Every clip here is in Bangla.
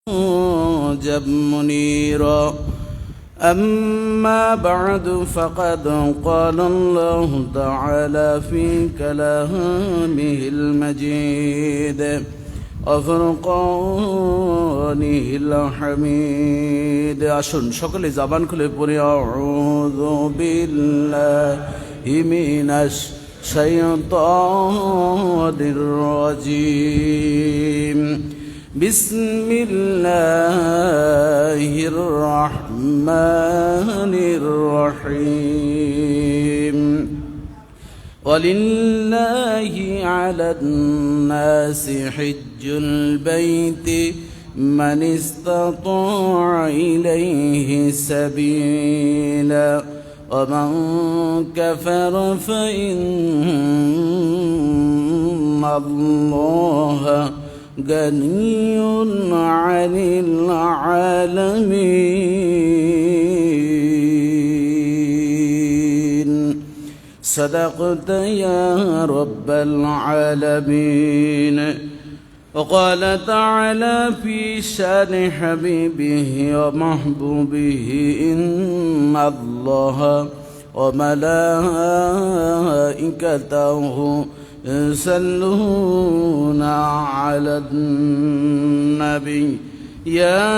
سراجا منيرا. أما بعد فقد قال الله تعالى في كلامه المجيد وفرقانه الحميد. আসুন সকলে জবান খুলে পড়ি আউযু বিল্লাহি মিনাশ শাইতানির রাজিম. বিসমিল্লাহির রহমানির রহিম. ওয়ালিল্লাহি আলান নাসি হিজ্জুল বাইতি মান ইসতাতা'a ইলাইহি সাবিলা ومن كفر فإن الله غني عن العالمين. صدقت يا رب العالمين. وقال تعالى في شان حبيبه ومحبوبه إن الله وملائكته يصلون على النبي يا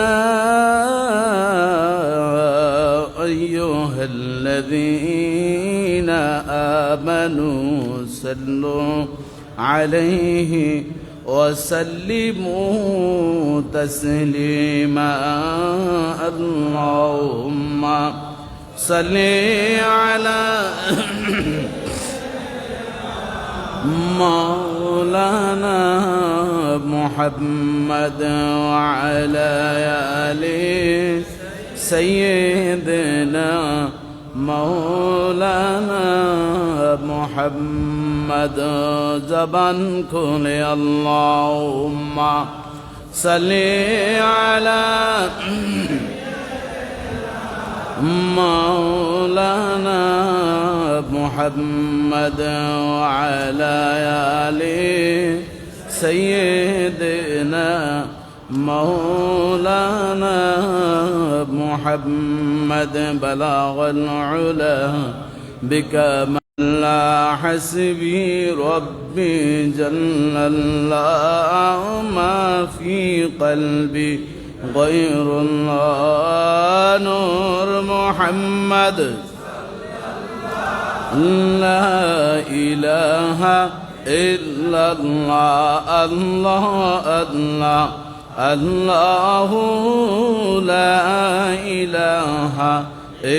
أيها الذين آمنوا صلوا عليه وسلموا تسليما. اللهم صل على مولانا محمد وعلى آل سيدنا مولانا محمد. زبان খুলে اللهم صل على مولانا محمد وعلى آل سيدنا مولانا محمد. بلغ العلا بكمال لا حسبي ربي جل الله ما في قلبي غير الله نور محمد لا إله إلا الله. الله الله الله لا إله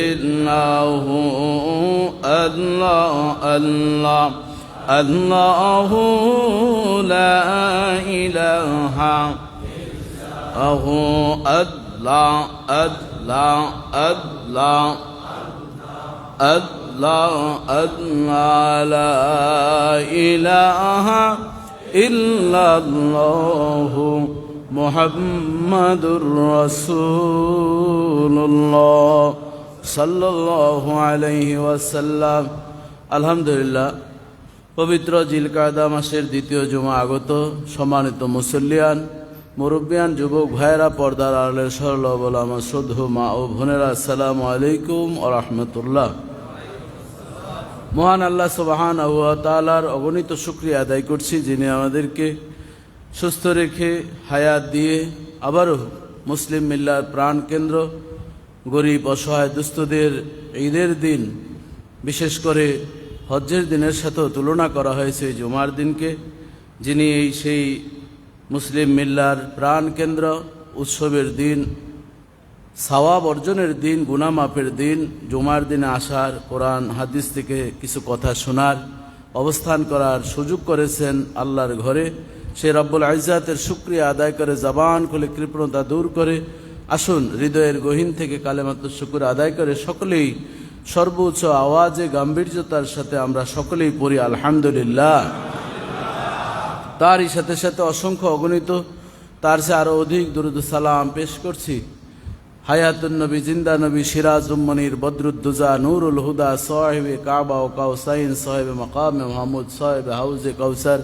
إلا هو. الله الله الله لا إله هو. الله الله الله الله الله لا إله إلا الله মুহাম্মাদুর রাসূলুল্লাহ সাল্লাল্লাহু আলাইহি ওয়াসাল্লাম. আলহামদুলিল্লাহ, পবিত্র জিলকাদা মাসের দ্বিতীয় জুমা আগত. সম্মানিত মুসল্লিয়ান, মুরব্বিয়ান, যুবক ভাইয়েরা, পর্দার আড়ালের সরল বলা আমার শ্রদ্ধেয় মা ও বোনেরা, আসসালামু আলাইকুম ওয়া রাহমাতুল্লাহ. মহান আল্লাহ সুবহানাহু ওয়া তাআলার অগণিত শুকরিয়া আদায় করছি, যিনি আমাদেরকে সুস্থ রেখে হায়াত দিয়ে আবারও মুসলিম মিল্লার প্রাণ কেন্দ্র গরিব অসহায় দুস্থদের ঈদের দিন, বিশেষ করে হজ্জের দিনের সাথেও তুলনা করা হয়েছে জুমার দিনকে, যিনি সেই মুসলিম মিল্লার প্রাণ কেন্দ্র, উৎসবের দিন, সওয়াব অর্জনের দিন, গুনাহ মাফের দিন, জুমার দিনে আসার, কোরআন হাদিস থেকে কিছু কথা শোনার, অবস্থান করার সুযোগ করেছেন আল্লাহর ঘরে। সে রব্বুল ইজ্জাতের শুকরিয়া আদায় করে, জবান খুলে কৃপণতা দূর করে আসুন হৃদয়ের গহীন থেকে কালেমাতুশ শুকর আদায় করে সকলেই সর্বোচ্চ আওয়াজে গাম্ভীর্যতার সাথে আমরা সকলেই পড়ি আলহামদুলিল্লাহ। তারই সাথে সাথে অসংখ্য অগণিত তার চেয়ে আরও অধিক দুরূদ সালাম পেশ করছি হায়াতুন নবী, জিন্দা নবী, সিরাজুম মুনির, বদরুদ্দুজা, নূরুল হুদা, সাহিবে কাবা ও কাউসাইন, সাহেবে মাকামে মাহমুদ, সাহেবে হাউজে কাউসার,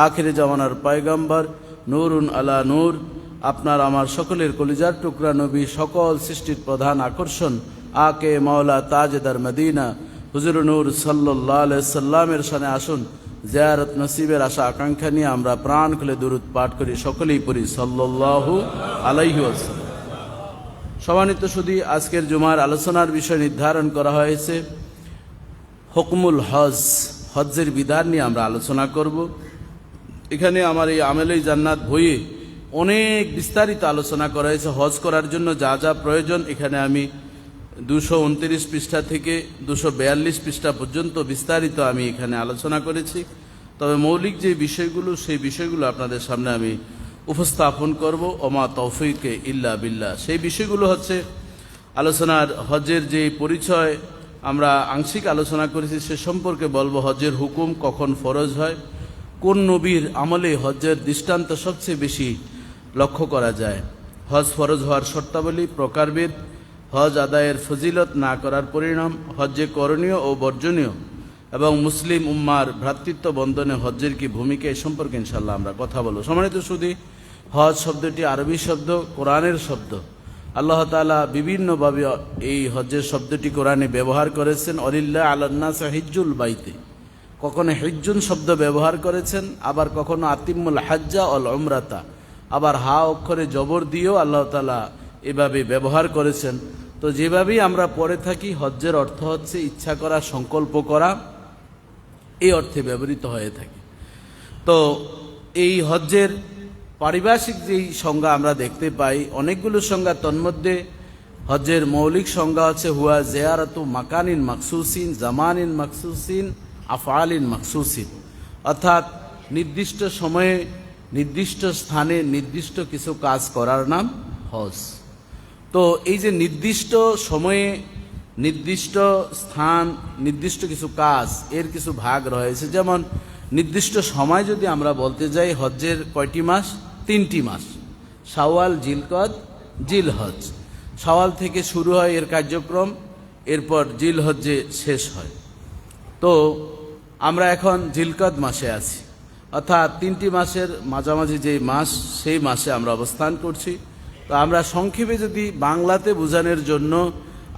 আখিরে জামানার পয়গম্বর, নূরুন আলা নূর, আপনার আমার সকলের কলিজার টুকরা নবী, সকল সৃষ্টির প্রধান আকর্ষণ আকে মাওলা তাজেদার মদিনা হুজুর নূর সাল্লাল্লাহু আলাইহি সাল্লামের শানে আসুন। জিয়ারত নসিবের আশা আকাঙ্ক্ষা নিয়ে আমরা প্রাণ খুলে দুরূদ পাঠ করি, সকলেই পড়ি সাল্লাল্লাহু আলাইহি ওয়াসাল্লাম। সম্মানিত শুধু আজকের জুমার আলোচনার বিষয় নির্ধারণ করা হয়েছে হুকমুল হজ, হজ্জের বিধান নিয়ে আমরা আলোচনা করব। এখানে আমার এই আমেলে জান্নাত বইয়ে অনেক বিস্তারিত আলোচনা করা হয়েছে। হজ করার জন্য যা যা প্রয়োজন এখানে আমি 229 পৃষ্ঠা থেকে 242 পৃষ্ঠা পর্যন্ত বিস্তারিত আমি এখানে আলোচনা করেছি। তবে মৌলিক যে বিষয়গুলো সেই বিষয়গুলো আপনাদের সামনে আমি উপস্থাপন করব। ওমা তৌফিকে ইল্লা বিল্লাহ। সেই বিষয়গুলো হচ্ছে আলোচনার হজের যে পরিচয় আমরা আংশিক আলোচনা করেছি সে সম্পর্কে বলবো। হজের হুকুম, কখন ফরজ হয়, কোন নবীর আমলে হজের দৃষ্টান্ত সবচেয়ে বেশি লক্ষ্য করা যায়, হজ ফরজ হওয়ার শর্তাবলী, প্রকারভেদ, হজ আদায়ের ফজিলত, না করার পরিণাম, হজ্জে করণীয় ও বর্জনীয় এবং মুসলিম উম্মার ভ্রাতৃত্ব বন্ধনে হজ্জের কি ভূমিকা, এই সম্পর্কে ইনশাল্লাহ আমরা কথা বলব। সম্মানিত শুধু হজ শব্দটি আরবি শব্দ, কোরআনের শব্দ। আল্লাহ তাআলা বিভিন্নভাবে এই হজ্জের শব্দটি কোরআনে ব্যবহার করেছেন। অলিল্লাহ আলান্নাস হিজ্জুল বাইতে, কখনো হিজ্জুন শব্দ ব্যবহার করেছেন, আবার কখনো আতিমুল হাজ্জা অল উমরাতা, আবার হা অক্ষরে জবর দিয়েও আল্লাহ তাআলা এভাবে ব্যবহার করেছেন। তো যেভাবেই আমরা পড়ে থাকি হজ্জের অর্থ হচ্ছে ইচ্ছা করা, সংকল্প করা, এই অর্থে ব্যবহৃত হয়ে থাকে। তো এই হজ্জের পারিভাষিক যেই সংজ্ঞা আমরা দেখতে পাই অনেকগুলো সংজ্ঞা, তন্মধ্যে হজ্জের মৌলিক সংজ্ঞা হচ্ছে হুয়া জিয়ারাতু মাকানিন মাকসুসিন জামানিন মাকসুসিন আফআলিন মাকসুসিন, অর্থাৎ নির্দিষ্ট সময়ে নির্দিষ্ট স্থানে নির্দিষ্ট কিছু কাজ করার নাম হজ। তো এই যে নির্দিষ্ট সময়ে নির্দিষ্ট স্থান নির্দিষ্ট কিছু কাজ, এর কিছু ভাগ রয়েছে। যেমন নির্দিষ্ট সময় যদি আমরা বলতে যাই, হজ্জের কয়টি মাস? 3টি মাস, শাওয়াল, জিলকদ, জিলহজ। শাওয়াল থেকে শুরু হয় এর কার্যক্রম, এরপর জিলহজ্জে শেষ হয়। তো আমরা এখন জিলকদ মাসে আছি, অর্থাৎ 3টি মাসের মাঝামাঝি যেই মাস সেই মাসে আমরা অবস্থান করছি। তো আমরা সংক্ষেপে যদি বাংলাতে বোঝানোর জন্য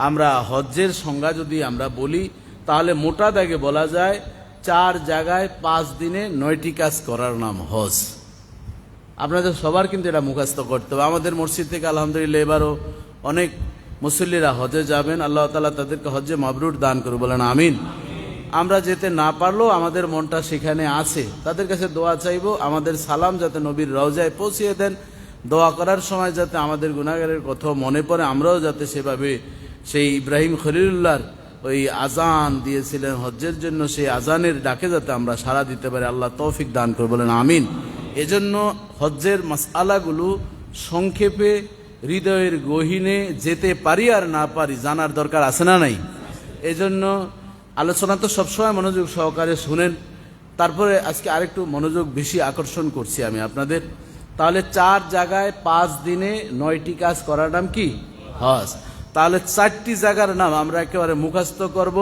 আমরা হজ্জের সংজ্ঞা যদি আমরা বলি, তাহলে মোটা দাগে বলা যায় 4 জায়গায় 5 দিনে 9টি কাজ করার নাম হজ। আপনাদের সবার কিন্তু এটা মুখস্থ করতে হবে। আমাদের মসজিদ থেকে আলহামদুলিল্লাহ এবারও অনেক মুসল্লিরা হজে যাবেন। আল্লাহ তাআলা তাদেরকে হজ্জে মাবরুর দান করে, বলেন আমিন। আমরা যেতে না পারলেও আমাদের মনটা সেখানে আছে, তাদের কাছে দোয়া চাইবো, আমাদের সালাম যাতে নবীর রওজায় পৌঁছিয়ে দেন। দোয়া করার সময় যাতে আমাদের গুনাহগারের কথা মনে পড়ে, আমরাও যাতে সেভাবে সেই ইব্রাহিম খলিলুল্লাহর ওই আজান দিয়েছিলেন হজ্জের জন্য, সেই আজানের ডাকে যাতে আমরা সাড়া দিতে পারি, আল্লাহ তৌফিক দান করে, বলেন আমিন। এজন্য হজ্জের মাসআলাগুলো সংক্ষেপে হৃদয়ের গহীনে যেতে পারি আর না পারি জানার দরকার আছে না নাই? এজন্য আলোচনা তো সবসময় মনোযোগ সহকারে শুনেন, তারপরে আজকে আরেকটু মনোযোগ বেশি আকর্ষণ করছি আমি আপনাদের। তাহলে 4 জায়গায় 5 দিনে 9টি কাজ করার নাম কি? হজ। তাহলে 4টি জায়গার নাম আমরা একেবারে মুখস্থ করব,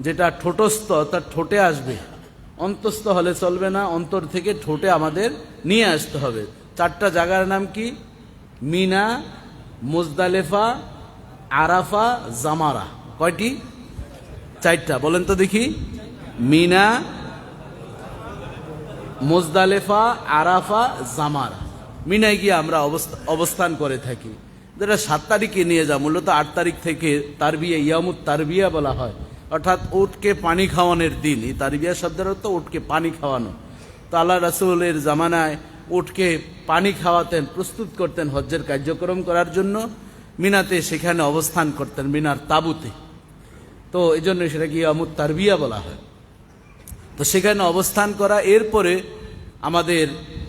যেটা ঠোঁটস্থ অর্থাৎ ঠোঁটে আসবে, অন্তস্থ হলে চলবে না, অন্তর থেকে ঠোঁটে আমাদের নিয়ে আসতে হবে। 4টা জায়গার নাম কি? মিনা, মুজদালেফা, আরাফা, জামারা। কয়টি? 4টা। বলেন তো দেখি। মিনা, মুজদালেফা, আরাফা, জামারা। মিনায় গিয়ে আমরা অবস্থান করে থাকি, যেটা 7 তারিখে নিয়ে যা, মূলত 8 তারিখ থেকে তারবিয়া, ইয়ামুত তারবিয়া বলা হয়, অর্থাৎ উটকে পানি খাওয়ানোর দিন। এই তারবিয়া শব্দের অর্থ উটকে পানি খাওয়ানো। তো আল্লাহ রাসূলের জামানায় উটকে পানি খাওয়াতেন, প্রস্তুত করতেন হজ্জের কার্যক্রম করার জন্য। মিনাতে সেখানে অবস্থান করতেন, মিনার তাঁবুতে। তো এই জন্য সেটাকে ইয়ামুত তারবিয়া বলা হয়। তো সেখানে অবস্থান করা, এরপরে আমাদের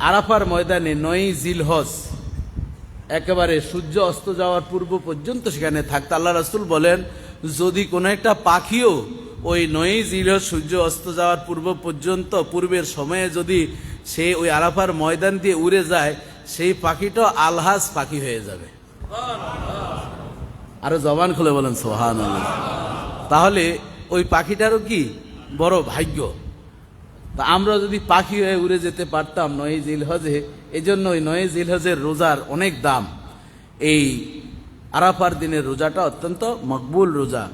আরাফার ময়দানে 9ই জিলহজ একেবারে সূর্য অস্ত যাওয়ার পূর্ব পর্যন্ত সেখানে থাকতে। আল্লাহ রাসূল বলেন, যদি কোনো একটা পাখিও ওই 9ই জিলহজ সূর্য অস্ত যাওয়ার পূর্ব পর্যন্ত পূর্বের সময়ে যদি সে ওই আরাফার ময়দান দিয়ে উড়ে যায়, সেই পাখিটা আলহাজ পাখি হয়ে যাবে। আরো জবান খুলে বলেন সুবহানাল্লাহ। তাহলে ওই পাখিটারও কি বড় ভাগ্য। তা আমরা যদি পাখি হয়ে উড়ে যেতে পারতাম 9 জিলহজে, এই জন্য ওই 9 জিলহজের রোজার অনেক দাম। এই আরাফার দিনের রোজাটা অত্যন্ত মকবুল রোজা।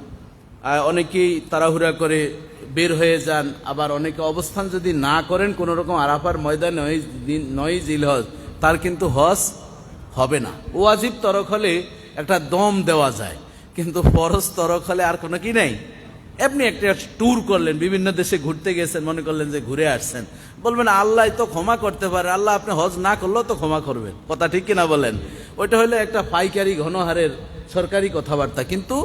অনেকেই তাড়াহুড়া করে বের হয়ে যান, আবার অনেকে অবস্থান যদি না করেন কোনো রকম আরাফার ময়দানে 9 জিলহজ, তার কিন্তু হজ হবে না। ওয়াজিব তরক হলে একটা দম দেওয়া যায়, কিন্তু ফরজ তরক হলে আর কোনো কি নেই। আপনি একটা ট্যুর করলেন, বিভিন্ন দেশে ঘুরতে গেছেন, মনে করলেন যে ঘুরে আসছেন, বলবেন আল্লাহ তো ক্ষমা করতে পারে, আল্লাহ আপনি হজ না করলেও তো ক্ষমা করবেন। কথা ঠিক কিনা বলেন? ওইটা হলো একটা পাইকারি ঘনহারের সরকারি কথাবার্তা, কিন্তু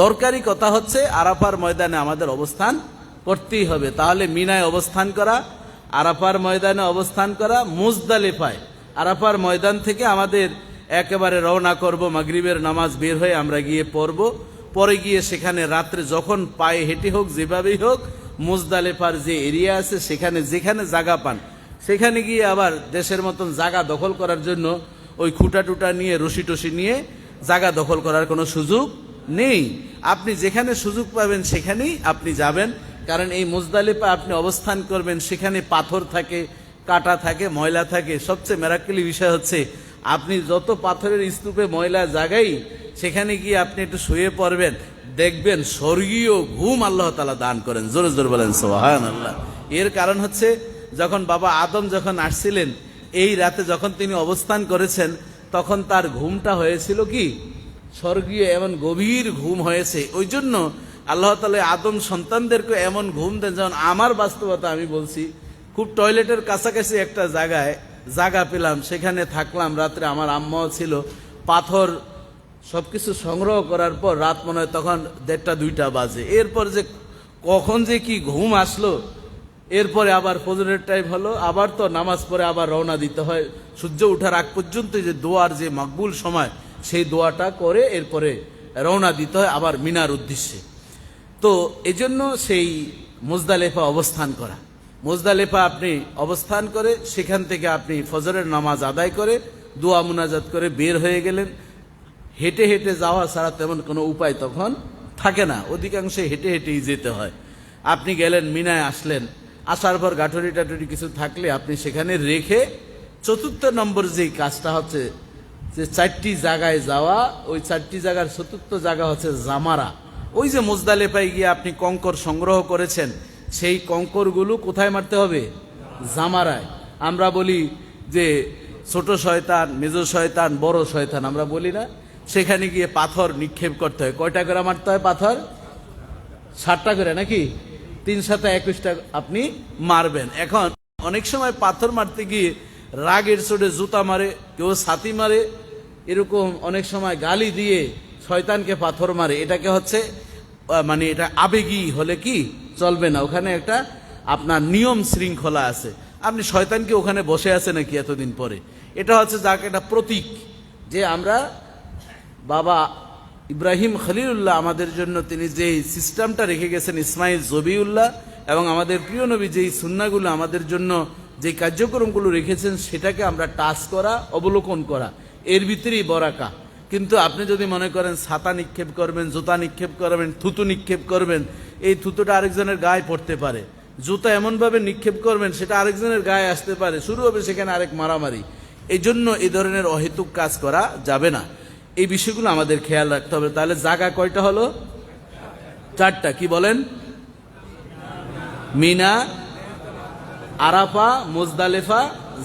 দরকারি কথা হচ্ছে আরাফার ময়দানে আমাদের অবস্থান করতেই হবে। তাহলে মিনায় অবস্থান করা, আরাফার ময়দানে অবস্থান করা, মুজদালিফায় আরাফার ময়দান থেকে আমাদের একেবারে রওনা করব, মাগরিবের নামাজ বের হয়ে আমরা গিয়ে পড়ব, পরে গিয়ে সেখানে রাত্রে যখন পায়ে হেঁটে হোক যেভাবেই হোক মুজদালিফার যে এরিয়া আছে সেখানে যেখানে জায়গা পান সেখানে গিয়ে আবার দেশের মতন জায়গা দখল করার জন্য ওই খুঁটা টুটা নিয়ে রশি টসি নিয়ে জায়গা দখল করার কোনো সুযোগ নেই। আপনি যেখানে সুযোগ পাবেন সেখানেই আপনি যাবেন, কারণ এই মুজদালিফা আপনি অবস্থান করবেন, সেখানে পাথর থাকে, কাটা থাকে, ময়লা থাকে। সবচেয়ে মেরাক্কেলি বিষয় হচ্ছে আপনি যত পাথরের স্তূপে ময়লা জায়গায় সেখানে গিয়ে আপনি একটু শুয়ে পড়বেন, দেখবেন স্বর্গীয় ঘুম আল্লাহ তাআলা দান করেন। জোরে জোরে বলেন সুবহানাল্লাহ। এর কারণ হচ্ছে যখন বাবা আদম যখন আসছিলেন, এই রাতে যখন তিনি অবস্থান করেছেন, তখন তার ঘুমটা হয়েছিল কি স্বর্গীয়, এমন গভীর ঘুম হয়েছে। ওই জন্য আল্লাহ তাআলা আদম সন্তানদেরকে এমন ঘুম দেন, যেমন আমার বাস্তবতা আমি বলছি, খুব টয়লেটের কাছাকাছি একটা জায়গায় জায়গা পেলাম, সেখানে থাকলাম রাত্রে, আমার আম্মাও ছিল। পাথর সবকিছু সংগ্রহ করার পর রাত মনে হয় তখন 1:30-2টা বাজে। এরপর যে কখন যে কি ঘুম আসলো, এরপরে আবার ফজরের টাইম হলো, আবার তো নামাজ পড়ে আবার রওনা দিতে হয়। সূর্য ওঠার আগ পর্যন্ত যে দোয়ার যে মকবুল সময়, সেই দোয়াটা করে এরপরে রওনা দিতে হয় আবার মিনার উদ্দেশ্যে। তো এজন্য সেই মুজদালিফা অবস্থান করা, মুজদালিফা আপনি অবস্থান করে সেখান থেকে আপনি ফজরের নামাজ আদায় করে দোয়া মুনাজাত করে বের হয়ে গেলেন। হেঁটে হেঁটে যাওয়া ছাড়া তেমন কোনো উপায় তখন থাকে না, অধিকাংশে হেঁটে হেঁটেই যেতে হয়। আপনি গেলেন, মিনায় আসলেন, আসার পর গাঠুরি টাটুরি কিছু থাকলে আপনি সেখানে রেখে 4র্থ নম্বর যেই কাজটা হচ্ছে যে 4টি জায়গায় যাওয়া, ওই 4টি জায়গার 4র্থ জায়গা হচ্ছে জামারা। ওই যে মুজদালিফায় গিয়ে আপনি কঙ্কর সংগ্রহ করেছেন, সেই কঙ্করগুলো কোথায় মারতে হবে? জামারায়। আমরা বলি যে ছোট শয়তান, মেজ শয়তান, বড় শয়তান আমরা বলি না? সেখানে গিয়ে পাথর নিক্ষেপ করতে হয়। কয়টা করে মারতে হয় পাথর? 7টা করে নাকি? 3×7=21টা আপনি মারবেন। এখন অনেক সময় পাথর মারতে গিয়ে রাগের চোটে জুতা মারে, কেউ ছাতি মারে, এরকম অনেক সময় গালি দিয়ে শয়তানকে পাথর মারে। এটাকে হচ্ছে মানে এটা আবেগী হলে কি চলবে না, ওখানে একটা আপনার নিয়ম শৃঙ্খলা আছে। আপনি শয়তানকে ওখানে বসে আছে নাকি এতদিন পরে? এটা হচ্ছে যাকে একটা প্রতীক যে আমরা বাবা ইব্রাহিম খলিলুল্লাহ আমাদের জন্য তিনি যেই সিস্টেমটা রেখে গেছেন, ইসমাইল জবিউল্লাহ, এবং আমাদের প্রিয় নবী যেই সুন্নাহগুলো আমাদের জন্য যে কার্যক্রমগুলো রেখেছেন, সেটাকে আমরা টাচ করা, অবলোকন করা, এর ভিতরেই বরাকা। কিন্তু আপনি যদি মনে করেন ছাতা নিক্ষেপ করবেন, জুতা নিক্ষেপ করবেন, থুতু নিক্ষেপ করবেন, এই থুতুটা আরেকজনের গায়ে পড়তে পারে। জুতা এমনভাবে নিক্ষেপ করবেন সেটা আরেকজনের গায়ে আসতে পারে, শুরু হবে সেখানে আরেক মারামারি। এই জন্য এই ধরনের অহেতুক কাজ করা যাবে না। এই বিষয়গুলো আমাদের খেয়াল রাখতে হবে। তাহলে জায়গা কয়টা হলো? 4টা। কি বলেন? মিনা, আরাফা, মুজদালিফা,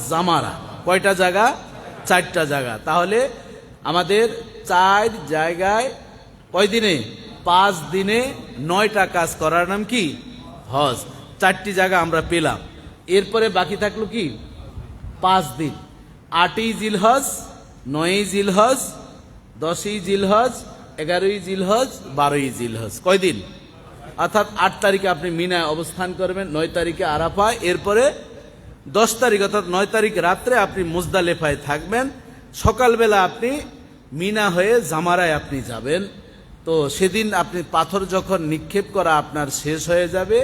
জামারা। কয়টা জায়গা? 4টা জায়গা। তাহলে আমাদের 4 জায়গায় কয় দিনে? 5 দিনে 9টা কাজ করার নাম কি? হজ। 4টি জায়গা আমরা পেলাম। এরপরে বাকি থাকলো কি? 5 দিন। 8ই জিলহজ, 9ই জিলহজ, 10ই জিলহজ, 11ই জিলহজ, 12ই জিলহজ। কয় দিন? অর্থাৎ 8 তারিখে আপনি মিনায় অবস্থান করবেন, 9 তারিখে আরাফা, এরপরে 10 তারিখ অর্থাৎ 9 তারিখ রাত্রে আপনি মুজদালিফায় থাকবেন। সকালবেলা আপনি মিনা হয়ে জামারায় আপনি যাবেন। তো সেদিন আপনি পাথর যখন নিক্ষেপ করা আপনার শেষ হয়ে যাবে,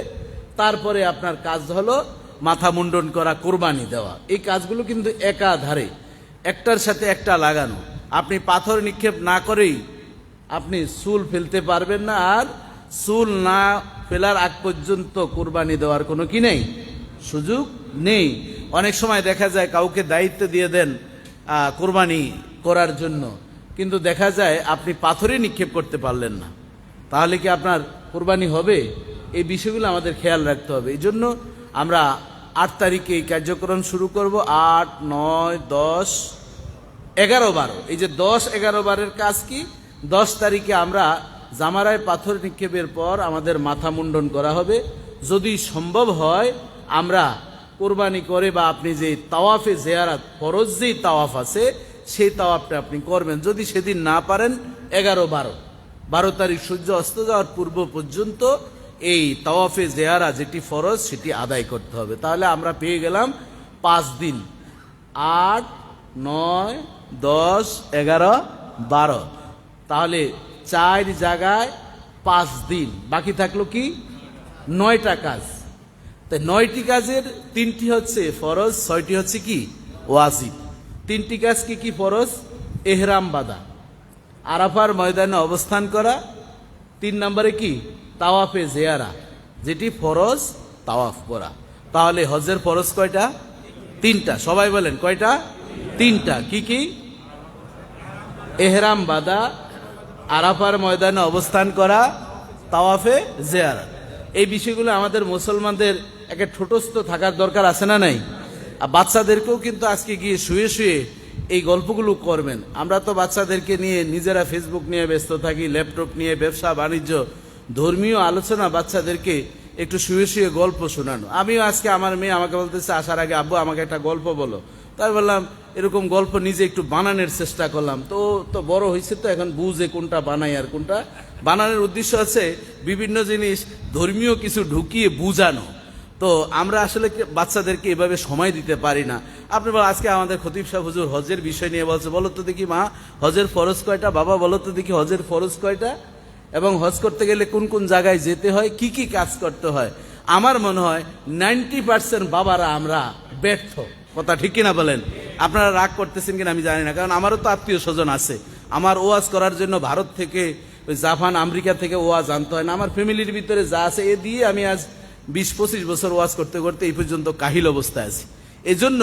তারপরে আপনার কাজ হলো মাথা মুন্ডন করা, কোরবানি দেওয়া। এই কাজগুলো কিন্তু একাধারে একটার সাথে একটা লাগানো। আপনি পাথর নিক্ষেপ না করেই আপনি চুল ফেলতে পারবেন না, আর চুল না ফেলার আগ পর্যন্ত কোরবানি দেওয়ার কোনো কি নেই, সুযোগ নেই। অনেক সময় দেখা যায় কাউকে দায়িত্ব দিয়ে দেন কোরবানি করার জন্য, কিন্তু দেখা যায় আপনি পাথরে নিক্ষেপ করতে পারলেন না, তাহলে কি আপনার কোরবানি হবে? এই বিষয়গুলো আমাদের খেয়াল রাখতে হবে। এই জন্য আমরা 8 তারিখে এই কার্যক্রম শুরু করব। 8, 9, 10, 11, 12, এই যে 10, 11, 12 কাজ কি? 10 তারিখে আমরা জামারায় পাথর নিক্ষেপের পর আমাদের মাথা মুন্ডন করা হবে। যদি সম্ভব হয় আমরা কোরবানি করে, বা আপনি যে তাওয়াফে জিয়ারাত ফরজ যেই তাওয়াফ আছে সেই তাওয়াফটা আপনি করবেন। যদি সেদিন না পারেন 11, 12 তারিখ সূর্য অস্ত যাওয়ার পূর্ব পর্যন্ত এই তাওয়াফে জিয়ারা যেটি ফরজ সেটি আদায় করতে হবে। তাহলে আমরা পেয়ে গেলাম 5 দিন, 8, 9, 10, 11, 12, তাহলে 4 জায়গায় 5 দিন, বাকি থাকলো কি 9টা কাজ। তাই 9টি কাজের 3টি হচ্ছে ফরজ, 6টি হচ্ছে কি ওয়াজিব। 3টি কাজ কি কি ফরজ? এহরাম বাঁধা, আরাফার ময়দানে অবস্থান করা, 3 নম্বরে কি তাওয়াফে জিয়ারা যেটি ফরজ তাওয়াফ করা। তাহলে হজের ফরজ কয়টা? 3টা। সবাই বলেন কয়টা? 3টা। কি কি? এহরাম বাঁধা, আরাফার ময়দানে অবস্থান করা, তাওয়াফে জিয়ারা। এই বিষয়গুলো আমাদের মুসলমানদের একটা ঠোঁটস্থ থাকার দরকার আছে না নাই? আর বাচ্চাদেরকেও কিন্তু আজকে গিয়ে শুয়ে শুয়ে এই গল্পগুলো করবেন। আমরা তো বাচ্চাদেরকে নিয়ে নিজেরা ফেসবুক নিয়ে ব্যস্ত থাকি, ল্যাপটপ নিয়ে, ব্যবসা বাণিজ্য, ধর্মীয় আলোচনা, বাচ্চাদেরকে একটু শুয়ে শুয়ে গল্প শোনানো। আমিও আজকে আমার মেয়ে আমাকে বলতেছে আসার আগে, আব্বু আমাকে একটা গল্প বলো। তাই বললাম এরকম গল্প নিজে একটু বানানোর চেষ্টা করলাম। তো বড় হয়েছে, তো এখন বুঝে কোনটা বানাই আর কোনটা বানানোর উদ্দেশ্য আছে বিভিন্ন জিনিস ধর্মীয় কিছু ঢুকিয়ে বুঝানো। তো আমরা আসলে বাচ্চাদেরকে এভাবে সময় দিতে পারি না। আপনি বলেন আজকে আমাদের খতিব সাহেব হুজুর হজের বিষয় নিয়ে বলছে, বলো তো দেখি মা হজের ফরজ কয়টা? বাবা বলো তো দেখি হজের ফরজ কয়টা, এবং হজ করতে গেলে কোন কোন জায়গায় যেতে হয়, কি কি কাজ করতে হয়। আমার মনে হয় 90% বাবারা আমরা ব্যর্থ। কথা ঠিক কিনা বলেন? আপনারা রাগ করতেছেন কিনা আমি জানি না, কারণ আমারও তো আত্মীয় স্বজন আছে। আমার ওয়াজ করার জন্য ভারত থেকে, ওই জাপান, আমেরিকা থেকে ওয়াজ আনতে হয় না। আমার ফ্যামিলির ভিতরে যা আছে এ দিয়ে আমি আজ 20-25 বছর ওয়াজ করতে করতে এই পর্যন্ত কাহিল অবস্থায় আছি। এজন্য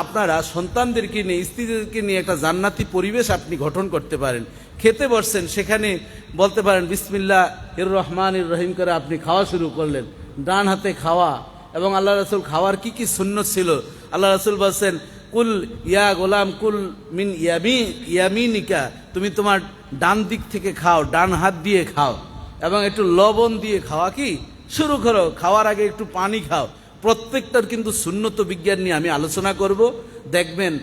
আপনারা সন্তানদেরকে নিয়ে, স্ত্রীদেরকে নিয়ে একটা জান্নাতি পরিবেশ আপনি গঠন করতে পারেন। খেতে বসছেন, সেখানে বলতে পারেন বিসমিল্লাহির রহমানির রহিম করে আপনি খাওয়া শুরু করলেন, ডান হাতে খাওয়া। এবং আল্লাহ রাসূল খাওয়ার কি কি সুন্নত ছিল, আল্লাহ রাসূল বলছেন কুল ইয়া গোলাম কুল মিন ইয়ামিনিকা, তুমি তোমার ডান দিক থেকে খাও, ডান হাত দিয়ে খাও, এবং একটু লবণ দিয়ে খাওয়া কি শুরু করো, খাওয়ার আগে একটু পানি খাও। প্রত্যেকটার কিন্তু সুন্নত বিজ্ঞান নিয়ে আমি আলোচনা করব। দেখবেন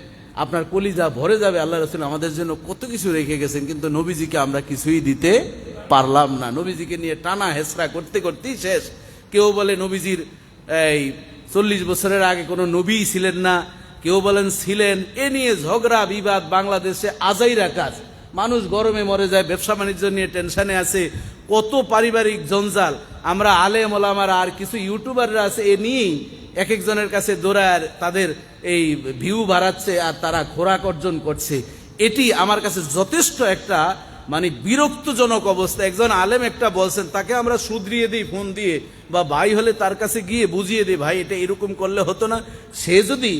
আপনার কলিজা ভরে যাবে। আল্লাহ রাসূল আমাদের জন্য কত কিছু রেখে গেছেন, কিন্তু নবীজিকে আমরা কিছুই দিতে পারলাম না। নবীজিকে নিয়ে টানা হেসরা করতে করতেই শেষ। কেউ বলে নবীজির এই 40 বছরের আগে কোনো নবী ছিলেন না, কেউ বলেন ছিলেন। এ নিয়ে ঝগড়া বিবাদ বাংলাদেশে আজাইরা কাজ। মানুষ গরমে মরে যায়, ব্যবসা বাণিজ্য নিয়ে টেনশনে আছে, কত পারিবারিক জঞ্জাল। আমরা আলেম ওলামারা আর কিছু ইউটিউবাররা আছে, এ নিয়েই এক একজনের কাছে দৌড়ায় তাদের এই ভিউ বাড়াচ্ছে আর তারা খোরাক অর্জন করছে। এটি আমার কাছে যথেষ্ট একটা বিরক্তজনক অবস্থা। একজন আলেম একটা বলছেন, তাকে আমরা শুধরিয়ে দিই ফোন দিয়ে, বা ভাই হলে তার কাছে গিয়ে বুঝিয়ে দিই, ভাই এটা এরকম করলে হতো না। সে যদি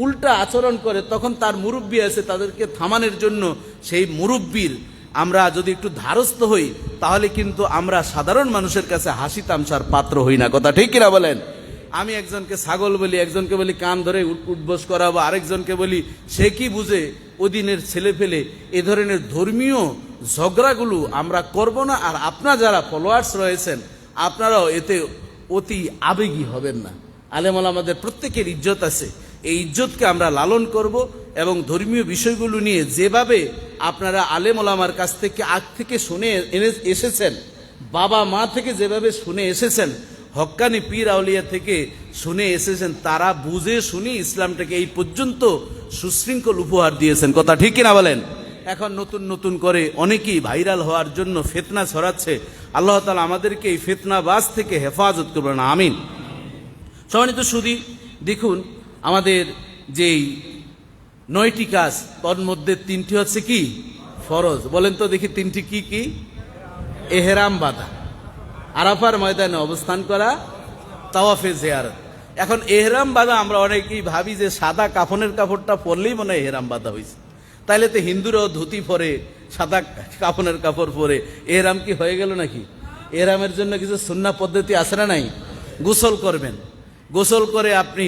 উল্টা আচরণ করে তখন তার মুরব্বী আছে, তাদেরকে থামানোর জন্য সেই মুরব্বীর আমরা যদি একটু ধারস্থ হই, তাহলে কিন্তু আমরা সাধারণ মানুষের কাছে হাসি তামসার পাত্র হই না। কথা ঠিক কিনা বলেন? আমি একজনকে ছাগল বলি, একজনকে বলি কান ধরে উঠবোস করাবো, আরেকজনকে বলি সে কি বুঝে, ওদিনের ছেলে ফেলে। এ ধরনের ধর্মীয় ঝগড়াগুলো আমরা করব না। আর আপনারা যারা ফলোয়ার্স রয়েছেন, আপনারাও এতে অতি আবেগী হবেন না। আলেম ওলামাদের প্রত্যেকের ইজ্জত আছে, এই ইজ্জতকে আমরা লালন করব। এবং ধর্মীয় বিষয়গুলো নিয়ে যেভাবে আপনারা আলেম ওলামার কাছ থেকে আগ থেকে শুনে এসেছেন, বাবা মা থেকে যেভাবে শুনে এসেছেন, হক্কানি পীর আউলিয়া থেকে শুনে এসেছেন, তারা বুঝে শুনি ইসলামটাকে এই পর্যন্ত সুশৃঙ্খল উপহার দিয়েছেন। কথা ঠিক কিনা বলেন? এখন নতুন নতুন করে অনেকেই ভাইরাল হওয়ার জন্য ফিতনা ছড়াচ্ছে। আল্লাহ তাআলা আমাদেরকে এই ফিতনাবাজ থেকে হেফাজত করবেন, আমিন। সম্মানিত সুধী, দেখুন আমাদের যেই 9টি কাজ, তার মধ্যে 3টি হচ্ছে কি ফরজ। বলেন তো দেখি 3টি কি কি? এহরাম বাঁধা, আরাফার ময়দানে অবস্থান করা, তাওয়াফে জিয়ারত। এখন এহরাম বাঁধা আমরা অনেকেই ভাবি যে সাদা কাফনের কাপড়টা পরলেই মনে হয় এহরাম বাঁধা হয়েছে, তাইলে তো হিন্দুরাও ধুতি পরে, সাদা কাফনের কাপড় পরে, এহরাম কি হয়ে গেল নাকি? এহরামের জন্য কিছু সুন্নাহ পদ্ধতি আছে না নাই? গোসল করবেন, গোসল করে আপনি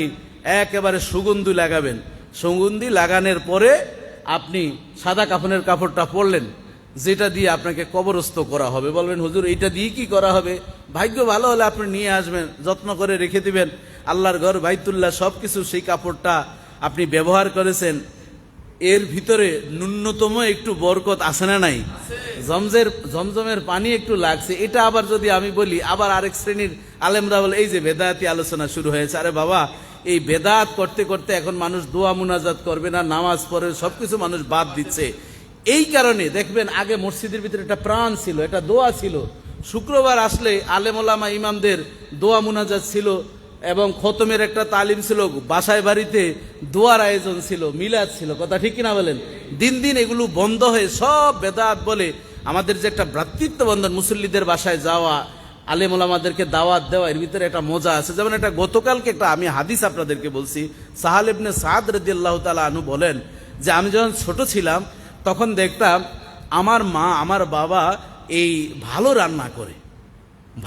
একেবারে সুগন্ধি লাগাবেন, সুগন্ধি লাগানোর পরে আপনি সাদা কাফনের কাপড়টা পরলেন, যেটা দিয়ে আপনাকে কবরস্থ করা হবে। বলবেন হুজুর এইটা দিয়ে কি করা হবে? ভাগ্য ভালো হলে আপনি নিয়ে আসবেন, যত্ন করে রেখে দিবেন, আল্লাহর ঘর বাইতুল্লাহ সবকিছু সেই কাপড়টা আপনি ব্যবহার করেছেন, এর ভিতরে ন্যূনতম একটু বরকত আছে না নাই? জমজমের পানি একটু লাগছে, এটা আবার যদি আমি বলি, আবার আরেক শ্রেণীর আলেমরা বলে এই যে বেদায়াতি আলোচনা শুরু হয়েছে। আরে বাবা, এই বেদাত করতে করতে এখন মানুষ দোয়া মুনাজাত করবে না, নামাজ পড়ে, সবকিছু মানুষ বাদ দিচ্ছে। এই কারণে দেখবেন আগে মসজিদের ভিতরে একটা প্রাণ ছিল, একটা দোয়া ছিল, শুক্রবার আসলে আলেম ওলামা ইমামদের দোয়া মুনাজাত ছিল এবং খতমের একটা তালিম ছিল, বাসায় বাড়িতে দোয়ার আয়োজন ছিল, মিলাদ ছিল। কথা ঠিক কিনা বলেন? দিন দিন এগুলো বন্ধ হয়ে সব বেদাত বলে আমাদের যে একটা ভ্রাতৃত্ব বন্ধন, মুসল্লিদের বাসায় যাওয়া, আলেম ওলামাদেরকে দাওয়াত দেওয়া, এর ভিতরে একটা মজা আছে। যেমন একটা গতকালকে একটা আমি হাদিস আপনাদেরকে বলছি, সাহাল ইবনে সাদ রাদিয়াল্লাহু তাআলা আনহু বলেন যে আমি যখন ছোট ছিলাম তখন দেখতাম আমার মা আমার বাবা এই ভালো রান্না করে,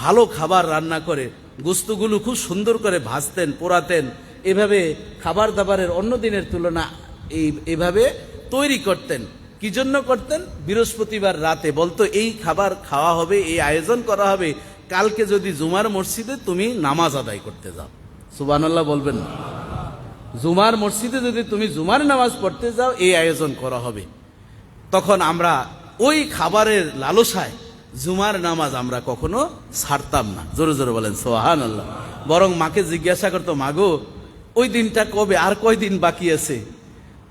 ভালো খাবার রান্না করে, গোস্তগুলো খুব সুন্দর করে ভাজতেন, পোড়াতেন, এভাবে খাবার দাবারের অন্য দিনের তুলনা এইভাবে তৈরি করতেন। কি জন্য করতেন? বৃহস্পতিবার রাতে বলতো এই খাবার খাওয়া হবে, এই আয়োজন করা হবে, কালকে যদি জুমার মসজিদে তুমি নামাজ আদায় করতে যাও। সুবহানাল্লাহ বলবেন না? জুমার মসজিদে যদি তুমি জুমার নামাজ পড়তে যাও, এই আয়োজন করা হবে। তখন আমরা ওই খাবারের লালসায় জুমার নামাজ আমরা কখনো ছাড়তাম না। জোরে জোরে বলেন সুবহানাল্লাহ। বরং মাকে জিজ্ঞাসা করতো, মাগো ওই দিনটা কবে, আর কয়দিন বাকি আছে?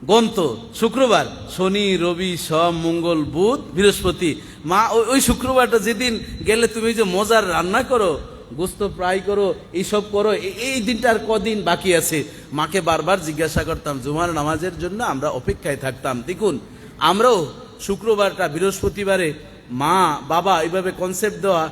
গন্ত শুক্রবার, শনি রবি সোম মঙ্গল বুধ বৃহস্পতি, মা ওই শুক্রবারটা যেদিন গেলে তুমি যে মজার রান্না করো, গোস্ত ফ্রাই করো, এইসব করো, এই দিনটা আর কদিন বাকি আছে? মাকে বারবার জিজ্ঞাসা করতাম। জুমার নামাজের জন্য আমরা অপেক্ষায় থাকতাম। দেখুন, আমরাও শুক্রবারটা, বৃহস্পতিবারে মা বাবা এইভাবে কনসেপ্ট দেওয়া,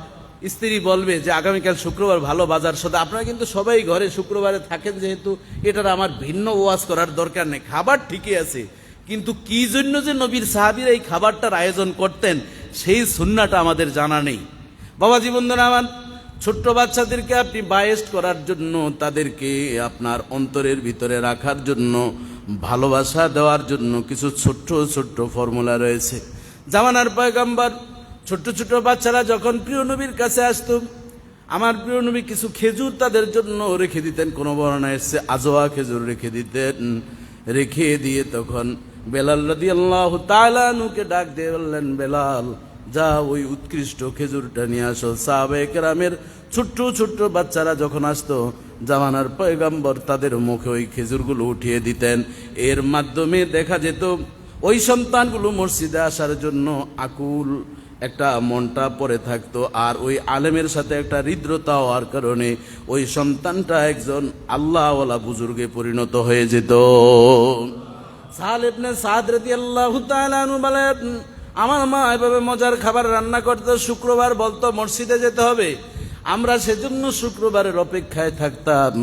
স্ত্রী বলবে যে আগামীকাল শুক্রবার ভালো বাজার সদা। আপনারা কিন্তু সবাই ঘরে শুক্রবারে থাকেন, যেহেতু এটার আমার ভিন্ন ওয়াজ করার দরকার নেই। খাবার ঠিকই আছে, কিন্তু কি জন্য যে নবীর সাহাবীরা এই খাবারটার আয়োজন করতেন সেই সুন্নাহটা আমাদের জানা নেই। বাবাজি বন্ধুরা আমার, ছোট্ট বাচ্চাদেরকে আপনি বায়েস্ট করার জন্য, তাদেরকে আপনার অন্তরের ভিতরে রাখার জন্য, ভালোবাসা দেওয়ার জন্য কিছু ছোট্ট ছোট্ট ফর্মুলা রয়েছে। জামানার পয়গম্বর ছোট্ট ছোট্ট বাচ্চারা যখন প্রিয় নবীর কাছে আসতো, আমার প্রিয় নবী কিছু খেজুর তাদের জন্য রেখে দিতেন। কোনো বর্ণনায় এসেছে আজোয়া খেজুর রেখে দিতেন। রেখে দিয়ে তখন বেলাল রাদিয়াল্লাহু তাআলা আনহুকে ডাক দিয়ে বললেন, বেলাল যা ওই উৎকৃষ্ট খেজুরটা নিয়ে আসো। সাহাবায়ে কেরামের ছোট্ট ছোট্ট বাচ্চারা যখন আসতো, জামানার পয়গম্বর তাদের মুখে ওই খেজুরগুলো উঠিয়ে দিতেন। এর মাধ্যমে দেখা যেত ওই সন্তানগুলো মসজিদে আসার জন্য আকুল একটা মনটা পড়ে থাকতো, আর ওই আলেমের সাথে একটা হৃদ্রতা হওয়ার কারণে ওই সন্তানটা একজন আল্লাহওয়ালা বুজুর্গে পরিণত হয়ে যেত। সাহাল ইবনে সাদ রাদিয়াল্লাহু তাআলা আনহু বলেন, আমার মা এভাবে মজার খাবার রান্না করতো, শুক্রবার বলতো মসজিদে যেতে হবে, আমরা সেজন্য শুক্রবারের অপেক্ষায় থাকতাম।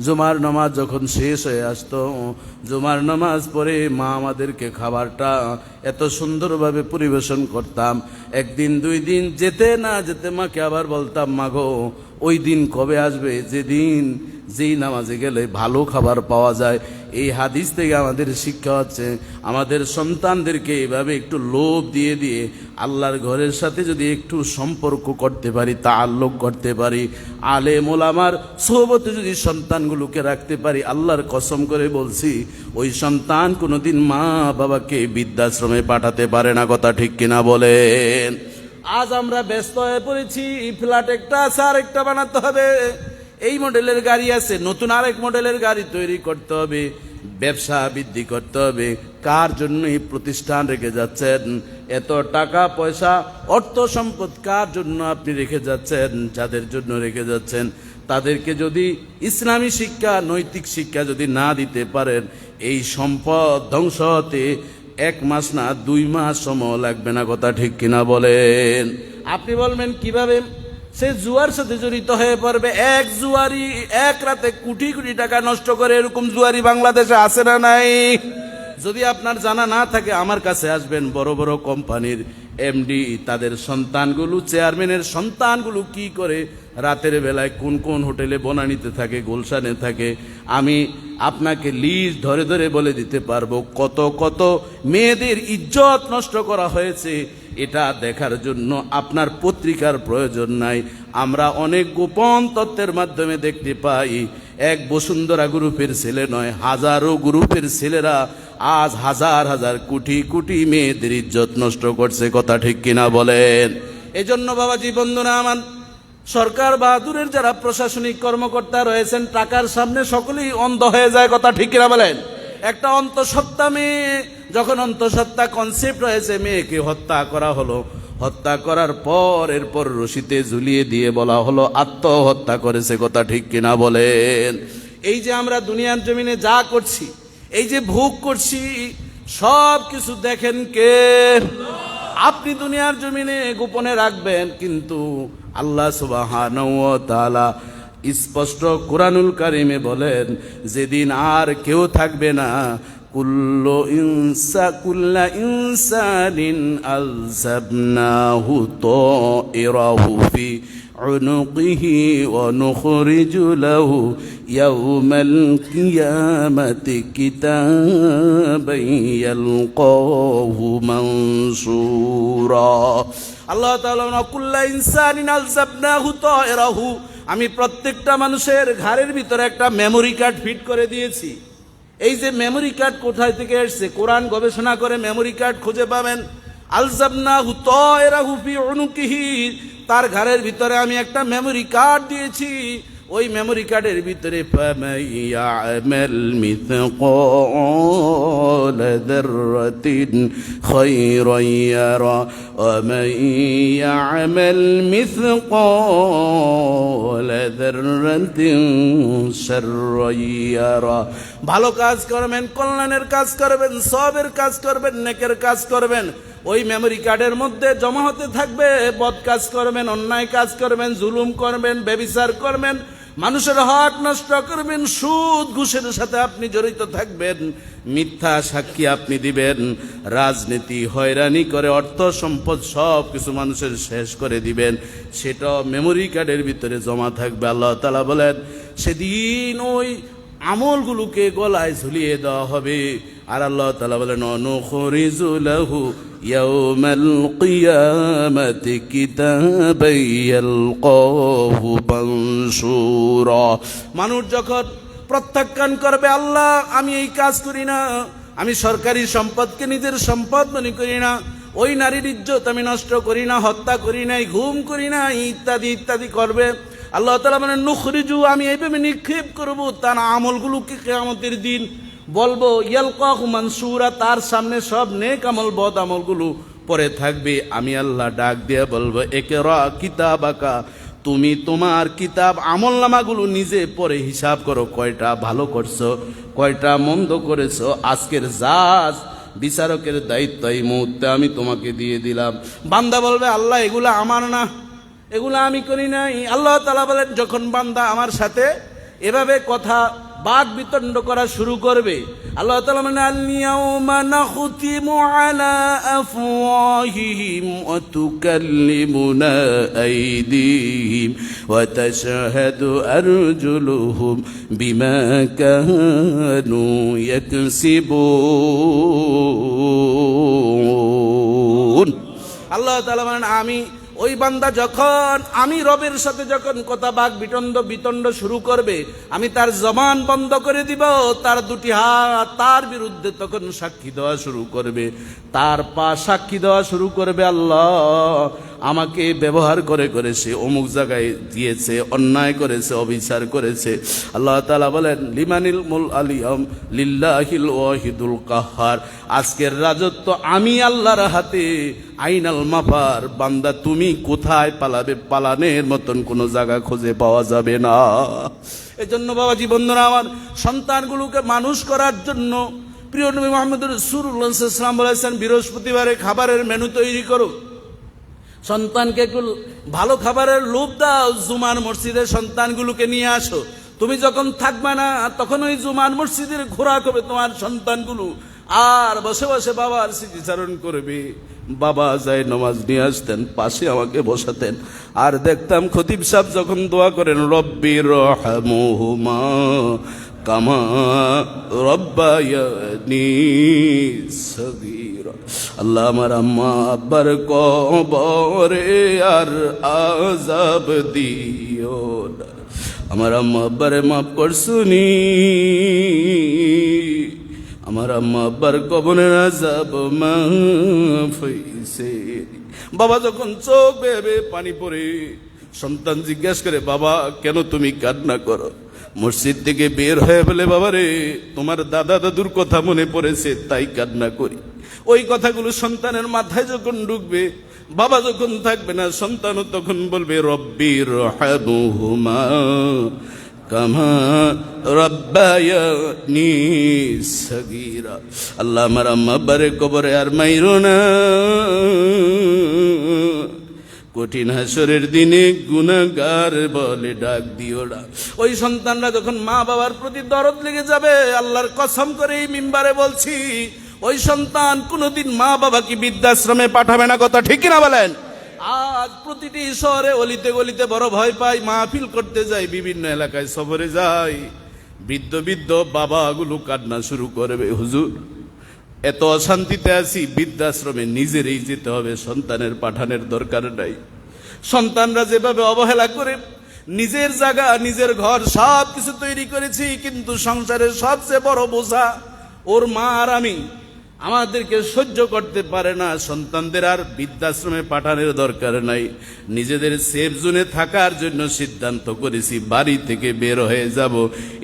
জুমার নামাজ যখন শেষ হয়ে আসতো, জুমার নামাজ পড়ে মা আমাদেরকে খাবারটা এত সুন্দরভাবে পরিবেশন করতাম। একদিন দুই দিন যেতে না যেতে মাকে আবার বলতাম, মাগো ওই দিন কবে আসবে যেই নামাজে গেলে ভালো খাবার পাওয়া যায়। এই হাদিস থেকে আমাদের শিক্ষা হচ্ছে, আমাদের সন্তানদেরকে এভাবে একটু লোভ দিয়ে দিয়ে আল্লাহর ঘরের সাথে যদি একটু সম্পর্ক করতে পারি, তাআল্লুক করতে পারি, আলেম ওলামার সোহবতে যদি সন্তানগুলোকে রাখতে পারি, আল্লাহর কসম করে বলছি ওই সন্তান কোনোদিন মা বাবাকে বৃদ্ধাশ্রমে পাঠাতে পারে না। কথা ঠিক কিনা বলেন? আজ আমরা ব্যস্ত হয়ে পড়েছি, ফ্ল্যাট একটা আছে আর একটা বানাতে হবে, এই মডেলের গাড়ি আছে, নতুন আরেক মডেলের গাড়ি তৈরি করতে হবে, ব্যবসা বৃদ্ধি করতে হবে। কার জন্য এই প্রতিষ্ঠান রেখে যাচ্ছেন? এত টাকা পয়সা অর্থ সম্পদ কার জন্য আপনি রেখে যাচ্ছেন? যাদের জন্য রেখে যাচ্ছেন তাদেরকে যদি ইসলামী শিক্ষা, নৈতিক শিক্ষা যদি না দিতে পারেন, এই সম্পদ ধ্বংস হতে 1 মাস না 2 মাস সময় লাগবে না। কথা ঠিক কিনা বলেন? আপনি বলবেন কিভাবে? সে জুয়ার সাথে জড়িত হয়ে পড়বে। এক জুয়ারি এক রাতে কোটি কোটি টাকা নষ্ট করে, এরকম জুয়ারি বাংলাদেশে আছে না নাই? যদি আপনার জানা না থাকে আমার কাছে আসবেন। বড় বড় কোম্পানির এমডি তাদের সন্তানগুলো, চেয়ারম্যানের সন্তানগুলো কি করে রাতের বেলায় কোন কোন হোটেলে বনানীতে থাকে, গুলশানে থাকে, আমি আপনাকে লিস্ট ধরে ধরে বলে দিতে পারবো। কত কত মেয়েদের ইজ্জত নষ্ট করা হয়েছে। এটা দেখার জন্য আপনার পত্রিকার প্রয়োজন নাই। আমরা অনেক গোপন তত্ত্বের মাধ্যমে দেখতে পাই, এক বসুন্ধরা গ্রুপের ছেলে নয়, হাজারো গ্রুপের ছেলেরা আজ হাজার হাজার কোটি কোটি মেয়েদের ইজ্জত নষ্ট করছে। কথা ঠিক কিনা বলেন? এজন্য বাবাজি বন্ধুরা আমার, সরকার বাহাদুরের যারা প্রশাসনিক কর্মকর্তা রয়েছেন, টাকার সামনে সকলেই অন্ধ হয়ে যায়। কথা ঠিক কিনা বলেন? একটা অন্তঃসত্ত্বা মেয়ে, যখন অন্তঃসত্ত্বা কনসেপ্ট রয়েছে, মেয়েকে হত্যা করা হলো। হত্যা করার পর এরপর রশিতে ঝুলিয়ে দিয়ে বলা হলো আত্মহত্যা করেছে। কথা ঠিক কিনা বলেন? এই যে আমরা দুনিয়ার জমিনে যা করছি, এই যে ভোগ করছি, সব কিছু দেখেন কে? আপনি দুনিয়ার জমিনে গোপনে রাখবেন, কিন্তু আল্লাহ সুবহানাহু ওয়া তাআলা স্পষ্ট কুরআনুল কারীমে বলেন, যেদিন আর কেউ থাকবে না, কুল্লা ইনসানিন আলজাবনাহু তাইরাহু ফি উনুকিহি ওয়া নুখরিজু লাহু ইয়াওমাল কিয়ামাতি কিতাবান ইয়ালকাহু মানসুরা। আল্লাহ তাআলা কুল্লা ইনসানিন আলজাবনাহু তাইরাহু, আমি প্রত্যেকটা মানুষের ঘাড়ের ভিতরে একটা মেমোরি কার্ড ফিট করে দিয়েছি। এই যে মেমোরি কার্ড কোথায় থেকে এসেছে? কোরআন গবেষণা করে মেমোরি কার্ড খুঁজে পাবেন। আলজাবনাহু তাইরাহু ফি উনুকিহি, তার ঘাড়ের ভিতরে আমি একটা মেমোরি কার্ড দিয়েছি। ওই মেমোরি কার্ডের ভিতরে ফামাইয়ামাল মিসকালা যাররাতিন খায়রান ইয়ারা ওয়া মাইয়ামাল মিসকালা যাররাতিন শাররান ইয়ারা। ভালো কাজ করবেন, কল্যাণের কাজ করবেন, সওয়াবের কাজ করবেন, নেকের কাজ করবেন, ওই মেমোরি কার্ডের মধ্যে জমা হতে থাকবে। বদ কাজ করবেন, অন্যায় কাজ করবেন, জুলুম করবেন, ব্যভিচার করবেন, মানুষের হক নষ্ট করবেন, সুদ ঘুষের সাথে আপনি জড়িত থাকবেন, মিথ্যা সাক্ষী আপনি দিবেন, রাজনীতি হয়রানি করে অর্থ সম্পদ সব কিছু মানুষের শেষ করে দিবেন, সেটা মেমোরি কার্ডের ভিতরে জমা থাকবে। আল্লাহ তাআলা বলেন, সেদিন ওই আমলগুলোকে গলায় ঝুলিয়ে দেওয়া হবে। আর আল্লাহ তাআলা বলেন, অনুখরিজু লাহু ইয়াউমাল কিয়ামাতি কিতাবান ইয়ালকাহু মানসুরা। মানুষ যখন প্রত্যাখ্যান করবে, আল্লাহ আমি এই কাজ করি না, আমি সরকারি সম্পদকে নিজের সম্পদ মনে করি না, ওই নারীর ইজ্জত আমি নষ্ট করি না, হত্যা করি নাই, ঘুম করি না, ইত্যাদি ইত্যাদি করবে। আল্লাহ তাআলা মানে নুখরিজু, আমি এইভাবে নিক্ষেপ করবো তার আমলগুলোকে কিয়ামতের দিন, বলবো ইয়ালকাহু মানসুরা, তার সামনে সব নেক আমল বদ আমলগুলো পড়ে থাকবে। আমি আল্লাহ ডাক দিয়ে বলবো, ইকরা কিতাবাকা, তুমি তোমার কিতাব আমলনামাগুলো নিজে পড়ে হিসাব করো, কয়টা ভালো করছো, কয়টা মন্দ করেছো। আজকের জাজ বিচারকের দায়িত্ব এই মুহূর্তে আমি তোমাকে দিয়ে দিলাম। বান্দা বলবে, আল্লাহ এগুলো আমার না, এগুলো আমি করি নাই। আল্লাহ তাআলা বলেন, যখন বান্দা আমার সাথে এভাবে কথা বাদ বিতণ্ড করা শুরু করবে, আল্লাহ তাআলা বলেন, আল-ইয়াউমা নাখতিমু আলা আফওয়াহিহিম ওয়া তুকাল্লিমুনা আইদিহিম ওয়া তাশহাদু আরজুলুহুম বিমা কানু ইয়াকসিবুন। আল্লাহ তাআলা বলেন, আমি ওই বান্দা যখন আমি রবের সাথে যখন কথা বাক বিতণ্ড শুরু করবে, আমি তার জবান বন্ধ করে দিব, তার দুটি হাত তার বিরুদ্ধে তখন সাক্ষী দেওয়া শুরু করবে, তার পা সাক্ষী দেওয়া শুরু করবে, আল্লাহ আমাকে ব্যবহার করে করে সে অমুক জায়গায় দিয়েছে, অন্যায় করেছে, অবিচার করেছে। আল্লাহ তাআলা বলেন, লিমানিল মুল আলিয়াম লিল্লাহিল ওয়াহিদুল কাহ্হার, আজকের রাজত্ব আমি আল্লাহর হাতে। আইনাল মাফার, বান্দা তুমি কোথায় পালাবে? পালানের মতন কোনো জায়গা খুঁজে পাওয়া যাবে না। এজন্য বাবাজি বন্ধুরা আমার, সন্তানগুলোকে মানুষ করার জন্য প্রিয় নবী মুহাম্মদ রাসূলুল্লাহ সাল্লাল্লাহু আলাইহি ওয়াসাল্লাম বলেছেন, বৃহস্পতিবারে খাবারের মেনু তৈরি করো, সন্তানকে একটু ভালো খাবারের লোভ দাও, জুমার মসজিদের সন্তানগুলোকে নিয়ে আসো। তুমি যখন থাকবে না তখন ওই জুমার মসজিদের ঘোরাক হবে তোমার সন্তানগুলো, আর বসে বসে বাবার স্মৃতিচারণ করবে। বাবা যায় নামাজ নিয়ে আসতেন, পাশে আমাকে বসাতেন, আর দেখতাম খতিব সাহেব যখন দোয়া করেন রব্বির রহমহুমা কামা রব্বায়ানি সগীরা, আল্লাহ আমার আম্মা আব্বার কবরে আর আযাব দিও না, আমার আম্মা আব্বারে মাফ করছুনি, আমার আম্মা আব্বার কবরের আযাব মাফ হইছে। বাবা যখন চোখ বেয়ে পানি পড়ে, সন্তান জিজ্ঞাসা করে বাবা কেন তুমি কান্না করো? মসজিদ থেকে বের হয়ে বলে বাবা রে তোমার দাদা দাদুর কথা মনে পড়েছে তাই কান্না করি। ওই কথাগুলো সন্তানের মাথায় যখন ঢুকবে, বাবা যখন থাকবে না, সন্তানও তখন বলবে রব্বির রহমহুমা কামা রব্বায়ানি সগীরা, আল্লাহ আমার আম্মা আব্বারে কবরে আর মাইরো না, কঠিন হাসরের দিনে গুনাহগার বলে ডাক দিও না। ওই সন্তানরা যখন মা বাবার প্রতি দরদ লেগে যাবে, আল্লাহর কসম করে এই মিম্বারে বলছি, ওই সন্তান কোনোদিন মা বাবাকে বৃদ্ধাশ্রমে পাঠাবে না, কথা ঠিক না বলেন? আজ প্রতিটি শহরে অলিতে গলিতে বড় ভয় পাই, মাহফিল করতে যাই, বিভিন্ন এলাকায় সফরে যাই, বৃদ্ধ বৃদ্ধ বাবাগুলো কান্না শুরু করবে, হুজুর এত অশান্তিতে আছি, বৃদ্ধাশ্রমে নিজেরই যেতে হবে, সন্তানের পাঠানোর দরকার নাই। সন্তানরা যেভাবে অবহেলা করে, নিজের জায়গা নিজের ঘর সব কিছু তৈরি করেছি, কিন্তু সংসারের সবচেয়ে বড় বোঝা ওর মা আর আমি, আমাদেরকে সহ্য করতে পারে না। সন্তানদের আর বৃদ্ধাশ্রমে পাঠানোর দরকার নাই, নিজেদের সেফ জোনে থাকার জন্য সিদ্ধান্ত করেছি বাড়ি থেকে বের হয়ে যাব।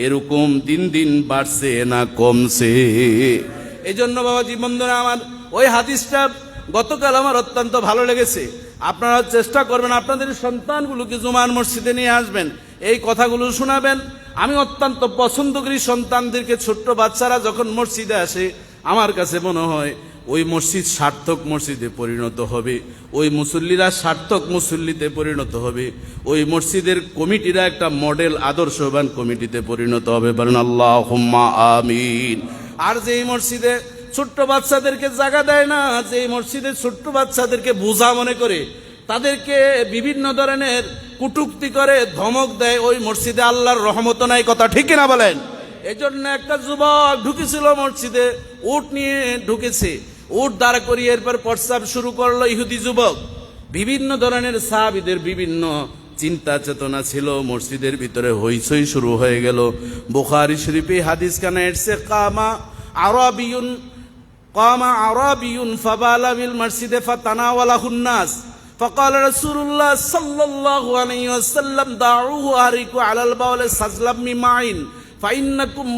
এরকম দিন দিন বাড়ছে না কমছে? এই জন্য বাবাজি বন্ধুরা আমার, ওই হাদিসটা গতকাল আমার অত্যন্ত ভালো লেগেছে। আপনারা চেষ্টা করবেন আপনাদের সন্তানগুলোকে জুমার মসজিদে নিয়ে আসবেন, এই কথাগুলো শোনাবেন। আমি অত্যন্ত পছন্দ করি সন্তানদেরকে, ছোট্ট বাচ্চারা যখন মসজিদে আসে আমার কাছে মনে হয় ওই মসজিদ সার্থক মসজিদে পরিণত হবে, ওই মুসল্লিরা সার্থক মুসল্লিতে পরিণত হবে, ওই মসজিদের কমিটিরা একটা মডেল আদর্শবান কমিটিতে পরিণত হবে। বলেন আল্লাহুম্মা আমিন। আর যেই মসজিদে ছোট্ট বাচ্চাদেরকে জায়গা দেয় না, যে মসজিদে ছোট্ট বাচ্চাদেরকে বোঝা মনে করে, তাদেরকে বিভিন্ন ধরনের কুটুক্তি করে, ধমক দেয়, ওই মসজিদে আল্লাহর রহমত নাই, কথা ঠিক না বলেন? এই জন্য একটা যুবক ঢুকেছিল মসজিদে, উট নিয়ে ঢুকেছে, উট দাঁড় করিয়ে এরপর প্রস্রাব শুরু করলো ইহুদি যুবক। বিভিন্ন ধরনের সাহাবীদের বিভিন্ন চিন্তা চেতনা ছিল, মসজিদের ভিতরে হইচই শুরু হয়ে গেল। বুখারী শরীফে হাদিস কানে এসেছে, কামা আরাবিয়ুন ফাবালা বিল মসজিদে ফাতানাওয়ালাহুন নাস فقال رسول الله صلى الله عليه وسلم دعوه أحرقوا على البول سزلم من معين فإنكم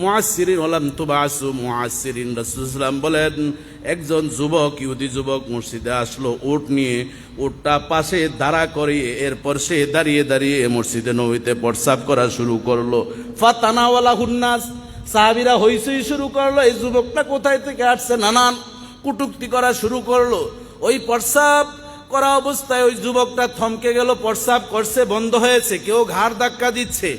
মুআসসিরিন ওয়ালাম তুবাসু মুআসসিরিন। রাসূলুল্লাহ বলেন, একজন যুবক, ইহুদি যুবক মসজিদে আসলো উট নিয়ে, উটটা পাশে দাঁড়া করিয়ে এরপর সে দাঁড়িয়ে দাঁড়িয়ে মসজিদে নববীতে প্রস্রাব করা শুরু করলো। ফাতানাওয়ালাহুন নাস, সাহাবীরা হইচই শুরু করলো, এই যুবকটা কোথায় থেকে আসছে, নানান কুটুক্তি করা শুরু করলো। ওই প্রস্রাব করা অবস্থায় ওই যুবকটা থমকে গেল, প্রস্রাব করছে, বন্ধ হয়েছে, কেউ ঘাড় ধাক্কা দিচ্ছে,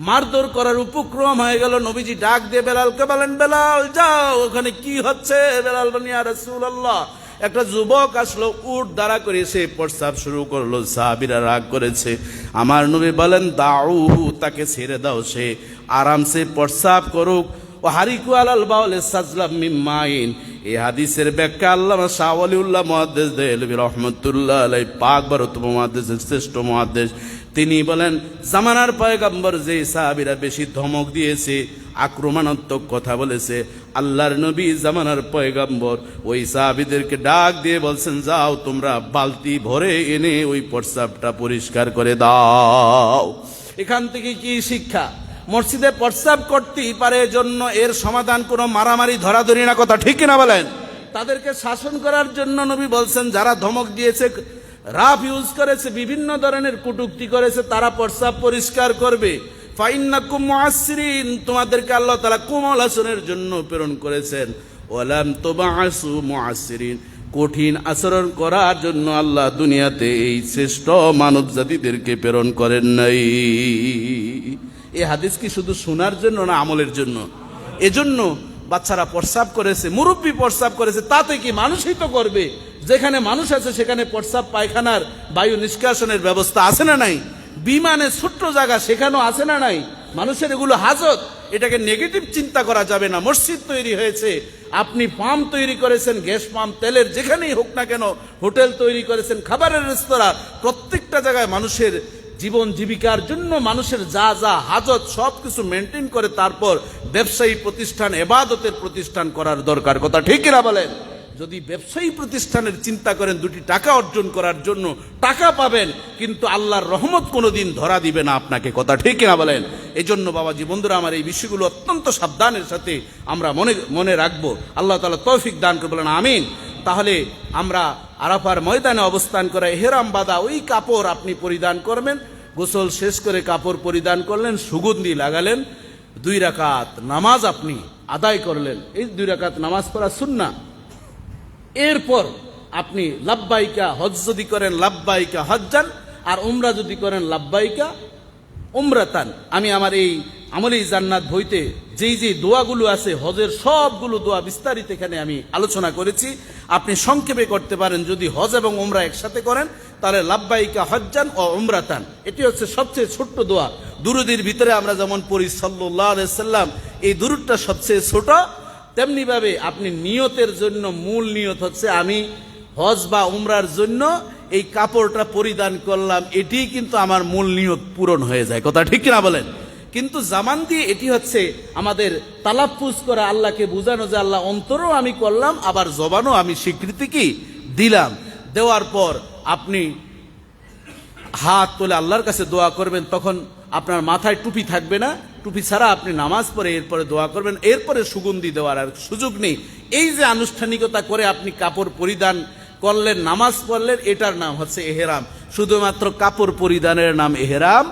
মারধর করার উপক্রম হয়ে গেল। নবীজি ডাক দিয়ে বেলালকে বলেন, বেলাল যাও, ওখানে কি হচ্ছে? বেলাল বলেন, ইয়া রাসূলুল্লাহ, একটা যুবক আসলো, উট দাঁড়া করে সে প্রস্রাব শুরু করলো, সাহাবীরা রাগ করেছে। আমার নবী বলেন, দাউহু, তাকে ছেড়ে দাও, সে আরামসে প্রস্রাব করুক। ও হারিকু আলাল বাউলে সাজলাম মিন মাইন। এই হাদিসের ব্যাখ্যা আল্লামা শাহ ওয়ালিউল্লাহ মুহাদ্দিস দেহলভী রাহমাতুল্লাহ আলাইহি, পাক ভারত মুহাদ্দিসের শ্রেষ্ঠ মুহাদ্দিস, তিনি বলেন, জামানার পয়গম্বর যে সাহাবীরা বেশি ধমক দিয়েছে, আক্রমণাত্মক কথা বলেছে, আল্লাহর নবী জামানার পয়গম্বর ওই সাহাবীদেরকে ডাক দিয়ে বলছেন, যাও তোমরা বালতি ভরে এনে ওই প্রস্রাবটা পরিষ্কার করে দাও। এখান থেকে কি শিক্ষা? মসজিদে প্রস্রাব করতেই পারে, জন্য এর সমাধান কোনো মারামারি ধরাধরি না, কথা ঠিক না বলেন? তাদেরকে শাসন করার জন্য নবী বলছেন, যারা ধমক দিয়েছে, রাফ ইউজ করেছে, বিভিন্ন ধরনের কটূক্তি করেছে, তারা প্রস্রাব পরিষ্কার করবে। ফাইন্নাকুম মুআসসিরিন, তোমাদেরকে আল্লাহ তাআলা কোমল আসনের জন্য প্রেরণ করেছেন। ওয়ালাম তুবাসু মুআসসিরিন, কঠিন আচরণ করার জন্য আল্লাহ দুনিয়াতে এই শ্রেষ্ঠ মানব জাতিদেরকে প্রেরণ করেন নাই। এই হাদিস কি শুধু শোনার জন্য না আমলের জন্য? এজন্য বাচ্চারা প্রস্রাব করেছে, মুরব্বী প্রস্রাব করেছে, তাতে কি মানুষই তো করবে। যেখানে মানুষ আছে সেখানে প্রস্রাব পায়খানার বায়ু নিষ্কাশনের ব্যবস্থা আছে না নাই? বিমানে ছোট্ট জায়গা সেখানেও আছে না নাই? মানুষের এগুলো হাজত, এটাকে নেগেটিভ চিন্তা করা যাবে না। মসজিদ তৈরি হয়েছে, আপনি পাম্প তৈরি করেছেন, গ্যাস পাম্প, তেলের, যেখানেই হোক না কেন, হোটেল তৈরি করেছেন, খাবারের রেস্তোরাঁ, প্রত্যেকটা জায়গায় মানুষের জীবন জীবিকার জন্য মানুষের যা যা হাজত সব কিছু মেনটেন করে তারপর ব্যবসায়ী প্রতিষ্ঠান, ইবাদতের প্রতিষ্ঠান করার দরকার। কথা ঠিক কিনা বলেন? যদি ব্যবসায়ী প্রতিষ্ঠানের চিন্তা করেন দুটি টাকা অর্জন করার জন্য, টাকা পাবেন, কিন্তু আল্লাহর রহমত কোনোদিন ধরা দিবে না আপনাকে। কথা ঠিক কিনা বলেন? এই জন্য বাবাজি বন্ধুরা আমার, এই বিষয়গুলো অত্যন্ত সাবধানের সাথে আমরা মনে রাখবো। আল্লাহ তাআলা তৌফিক দান করে বলেন আমিন। তাহলে আমরা আরাফার ময়দানে অবস্থান করে ইহরাম বাঁধা ওই কাপড় আপনি পরিধান করবেন। গোসল শেষ করে কাপড় পরিধান করলেন, সুগন্ধি লাগালেন, 2 রাকাত নামাজ আপনি আদায় করলেন। এই 2 রাকাত নামাজ পড়া সুন্নাহ। এরপর আপনি লাব্বাইকা হজ যদি করেন লাব্বাইকা হজ্জান, আর উমরা যদি করেন লাব্বাইকা উমরাতান। আমি আমার এই আমলি জান্নাত বইতে যেই যেই দোয়াগুলো আছে হজের সবগুলো দোয়া বিস্তারিত এখানে আমি আলোচনা করেছি। আপনি সংক্ষেপে করতে পারেন, যদি হজ এবং উমরা একসাথে করেন তাহলে লাব্বাইকা হজ্জান ও উমরাতান, এটি হচ্ছে সবচেয়ে ছোট্ট দোয়া। দুরুদের ভিতরে আমরা যেমন পড়ি সাল্লাল্লাহু আলাইহি সাল্লাম, এই দুরুদটা সবচেয়ে ছোট। তেমনি ভাবে আপনি নিয়তের জন্য মূল নিয়ত হচ্ছে আমি হজ বা উমরার জন্য এই কাপড়টা পরিধান করলাম, এটি কিন্তু আমার মূল নিয়ত পূরণ হয়ে যায়। কথা ঠিক কিনা বলেন? কিন্তু জামান দিয়ে এটি হচ্ছে আমাদের তালাফুজ করা, আল্লাহকে বোঝানো যে আল্লাহ অন্তরও আমি করলাম, আবার জবানও আমি স্বীকৃতি কি দিলাম। দেওয়ার পর আপনি হাত তুলে আল্লাহর কাছে দোয়া করবেন, তখন আপনার মাথায় টুপি থাকবে না, টুপি ছাড়া আপনি নামাজ পড়ে এরপরে দোয়া করবেন। এরপরে সুগন্ধি দেওয়ার আর সুযোগ নেই। এই যে আনুষ্ঠানিকতা করে আপনি কাপড় পরিধান করলেন, নামাজ পড়লেন, এটার নাম হচ্ছে এহরাম। শুধুমাত্র কাপড় পরিধানের নাম এহরাম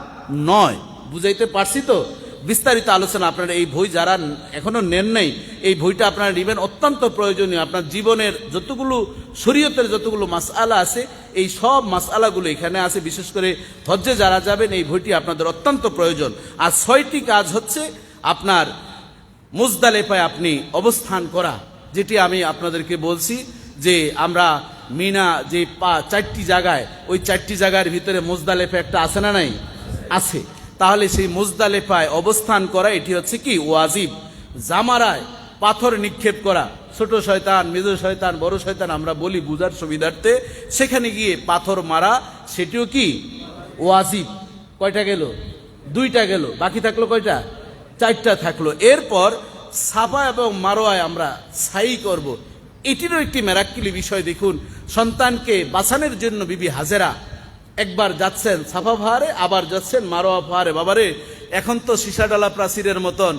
নয়। বুঝাইতে পারছি তো? বিস্তারিত আলোচনা আপনারা এই বই যারা এখনো নেন নাই, এই বইটা আপনারা নেবেন, অত্যন্ত প্রয়োজনীয়। আপনার জীবনের যতগুলো শরীয়তের যতগুলো মাসআলা আছে, এই সব মাসআলাগুলো এখানে আছে। বিশেষ করে হজ্জে যারা যাবেন এই বইটি আপনাদের অত্যন্ত প্রয়োজন। আর 6টি কাজ হচ্ছে আপনার মুজদালিফায় আপনি অবস্থান করা, যেটি আমি আপনাদেরকে বলছি যে আমরা মিনা যে 4টি জায়গায়, ওই 4টি জায়গার ভিতরে মুজদালিফা একটা আছে না নাই? আছে। তাহলে সেই মুজদালিফায় অবস্থান করা এটি হচ্ছে কি ওয়াজিব। জামারায় পাথর নিক্ষেপ করা, ছোট শয়তান, মেজ শয়তান, বড় শয়তান আমরা বলি বুঝার সুবিধার্থে, সেখানে গিয়ে পাথর মারা সেটিও কি ওয়াজিব। কয়টা গেল? 2টা গেল, বাকি থাকলো কয়টা? 4টা থাকলো। এরপর সাফা এবং মারোয়ায় আমরা সাই করব। এটিরও একটি মেরাক্কিলি বিষয় দেখুন। সন্তানকে বাঁচানোর জন্য বিবি হাজেরা একবার যাচ্ছেন সাফা পাহাড়ে, আবার যাচ্ছেন মারোয়া পাহাড়ে। বাবারে, এখন তো সীসা ডালা প্রাচীরের মতন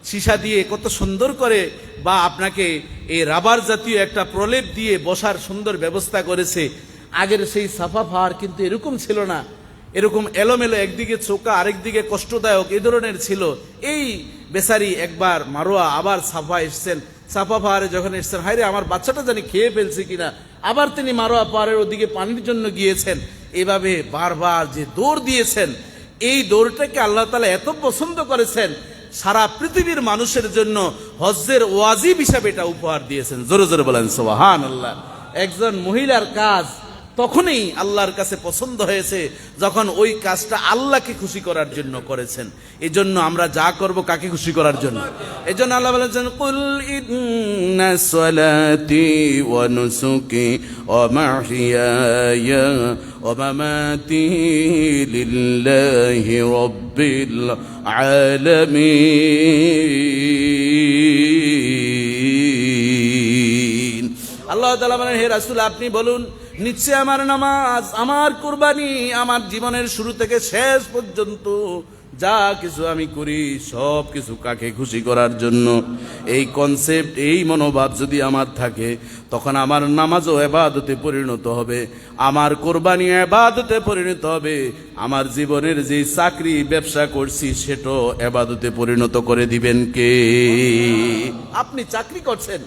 সীসা দিয়ে কত সুন্দর করে, বা আপনাকে এই রাবার জাতীয় একটা প্রলেপ দিয়ে বসার সুন্দর ব্যবস্থা করেছে। আগের সেই সাফা পাহাড় কিন্তু এরকম ছিল না, এরকম এলোমেলো, একদিকে চোকা আরেকদিকে কষ্টদায়ক, এই ধরনের ছিল। এই বেচারি একবার মারোয়া আবার সাফা এসছেন। সাফা পাহাড়ে যখন এসছেন, হায়রে আমার বাচ্চাটা জানি খেয়ে ফেলছে কিনা, আবার তিনি মারোয়া পাহাড়ের ওদিকে পানির জন্য গিয়েছেন। এভাবে বারবার যে দৌড় দিয়েছেন, এই দৌড়টাকে আল্লাহ তাআলা এত পছন্দ করেছেন, সারা পৃথিবীর মানুষের জন্য হজ্জের ওয়াজিব হিসাবে এটা উপহার দিয়েছেন। জোরে জোরে বলেন সুবহানাল্লাহ। একজন মহিলার কাজ তখনই আল্লাহর কাছে পছন্দ হয়েছে যখন ওই কাজটা আল্লাহকে খুশি করার জন্য করেছেন। এই জন্য আমরা যা করব কাকে খুশি করার জন্য। এই জন্য আল্লাহ বলেছেন, কুল ইন্না সালাতি ওয়া নুসুকি ওয়া মাহইয়ায়া ওয়া মামাতি লিল্লাহি রাব্বিল আলামিন। আল্লাহ তাআলা বলেন, হে রাসূল আপনি বলুন, নিশ্চয় আমার নামাজ, আমার কুরবানি, আমার জীবনের শুরু থেকে শেষ পর্যন্ত যা কিছু আমি করি সব কিছু কাকে খুশি করার জন্য। এই কনসেপ্ট, এই মনোভাব যদি আমার থাকে, তখন আমার নামাজও ইবাদতে পরিণত হবে, আমার কুরবানি ইবাদতে পরিণত হবে, আমার জীবনের যে চাকরি ব্যবসা করছি সেটাও ইবাদতে পরিণত করে দিবেন কে? আপনি চাকরি করছেন,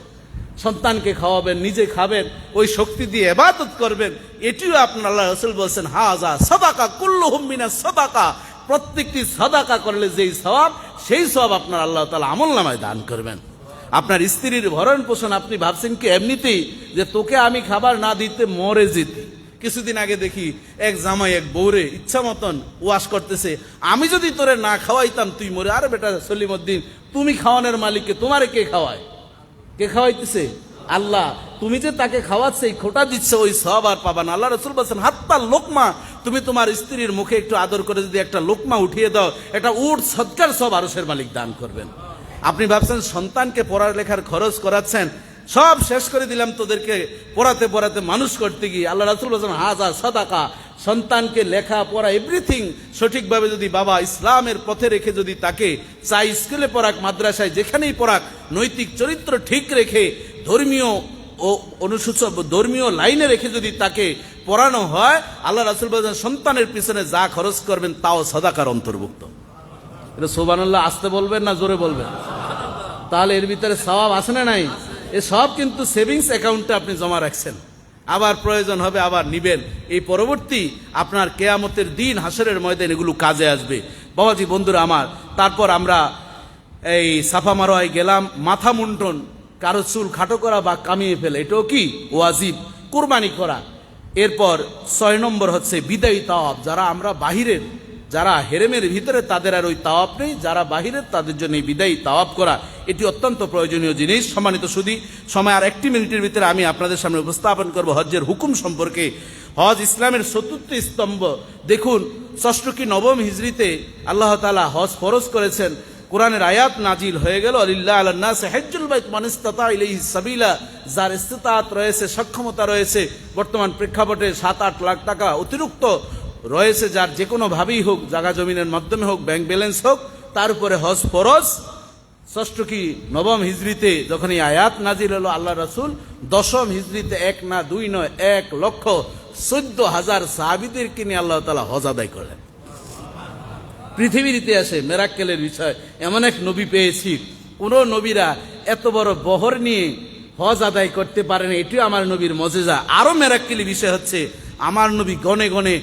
সন্তানকে খাওয়াবেন, নিজে খাবেন, ওই শক্তি দিয়ে ইবাদত করবেন, এটিও আপনার আল্লাহ রাসূল বলছেন হাযা সাদাকা কুল্লুহুম মিনাস সাদাকা, প্রত্যেকটি সাদাকা করলে যেই সওয়াব, সেই সওয়াব আপনার আল্লাহ তাআলা আমলনামায় দান করবেন। আপনার স্ত্রীর ভরণ পোষণ আপনি ভাবছেন কি এমনিতেই যে তোকে আমি খাবার না দিতে মরে যেতে। কিছুদিন আগে দেখি এক জামাই এক বউরে ইচ্ছা মতন ওয়াশ করতেছে, আমি যদি তোরে না খাওয়াইতাম তুই মরে। আরে বেটা সলিমউদ্দিন, তুমি খাওয়ানোর মালিককে, তোমারে কে খাওয়ায়? কে খাওয়াইতেছে? আল্লাহ। তুমি যে তাকে খাওয়াচ্ছে, এই খোটা দিচ্ছে, ওই সওয়াব আর পাবা না। আল্লাহ রাসূল বলেছেন হাত্তা লোকমা, তুমি তোমার স্ত্রীর মুখে একটু আদর করে যদি একটা লোকমা উঠিয়ে দাও, একটা উট সদকার সব আরশের মালিক দান করবেন। আপনি ভাবছেন সন্তানকে পড়ালেখার খরচ করাচ্ছেন, সব শেষ করে দিলাম তোদেরকে পড়াতে পড়াতে মানুষ করতে গিয়ে। আল্লাহ রাসূল বলেছেন হাযা সাদাকা, সন্তানকে লেখা পড়া এভরিথিং সঠিকভাবে যদি বাবা ইসলামের পথে রেখে যদি তাকে চাই স্কুলে পড়াক, মাদ্রাসায় যেখানেই পড়াক, নৈতিক চরিত্র ঠিক রেখে ধর্মীয় ও ধর্মীয় লাইনে রেখে যদি তাকে পড়ানো হয়, আল্লাহ রাসূল বলেছেন সন্তানের পিছনে যা খরচ করবেন তাও সাদাকার অন্তর্ভুক্ত। এটা সুবহানাল্লাহ আসতে বলবেন না জোরে বলবেন? তাহলে এর ভিতরে সওয়াব আছে না নাই? এ সব কিন্তু সেভিংস অ্যাকাউন্টে আপনি জমা রাখছেন, আবার প্রয়োজন হবে আবার নিবেন। এই পরবর্তী আপনার কেয়ামতের দিন হাসরের ময়দানে এগুলো কাজে আসবে। বাবাজি বন্ধুরা আমার, তারপর আমরা এই সাফা মারোয়ায় গেলাম, মাথা মুন্ডন, কারো চুল খাটো করা বা কামিয়ে ফেলে, এটাও কি ওয়াজিব, কুরবানি করা। এরপর 6 নম্বর হচ্ছে বিদায়ী তাওয়াফ। যারা আমরা বাহিরের, যারা হেরেমের ভিতরে তাদের আর ওই তাওয়াফ নেই, যারা বাহিরের তাদের জন্য এই বিদায়ী তাওয়াফ করা এটি অত্যন্ত প্রয়োজনীয় জিনিস। সম্মানিত সুধী, সময় আর 1 মিনিটের ভিতরে আমি আপনাদের সামনে উপস্থাপন করব হজ্জের হুকুম সম্পর্কে। হজ ইসলামের চতুর্থ স্তম্ভ। দেখুন 6 কি 9 হিজরিতে আল্লাহ তাআলা হজ ফরজ করেছেন। কোরআনের আয়াত নাজিল হয়ে গেল আলিল্লাহ আলান নাস হজ্জুল বাইত মান ইসতাতা ইলাইহি সাবিলা, যার ইস্তিতাআত রয়েছে, সক্ষমতা রয়েছে, বর্তমান প্রেক্ষাপটে 7-8 লাখ টাকা অতিরিক্ত রয়েছে, যার যে কোনো ভাবেই হোক, জায়গা জমিনের মাধ্যমে হোক, ব্যাংক ব্যালেন্স হোক, তার উপরে হজ ফরজ। 6 কি 9 হিজরিতে যখন এই আয়াত নাজিল হলো, আল্লাহ রাসূল 10 হিজরিতে 1 না 2 নয় 1,14,000 সাহাবীদেরকে নিয়ে আল্লাহ তাআলা হজ আদায় করলেন। পৃথিবীর ইতিহাসে মেরাক্কেলের বিষয়, এমন এক নবী পেয়েছি, কোন নবীরা এত বড় বহর নিয়ে হজ আদায় করতে পারেন, এটিও আমার নবীর মজেজা। আরো মেরাক্কেলি বিষয় হচ্ছে আমার নবী গনে গনে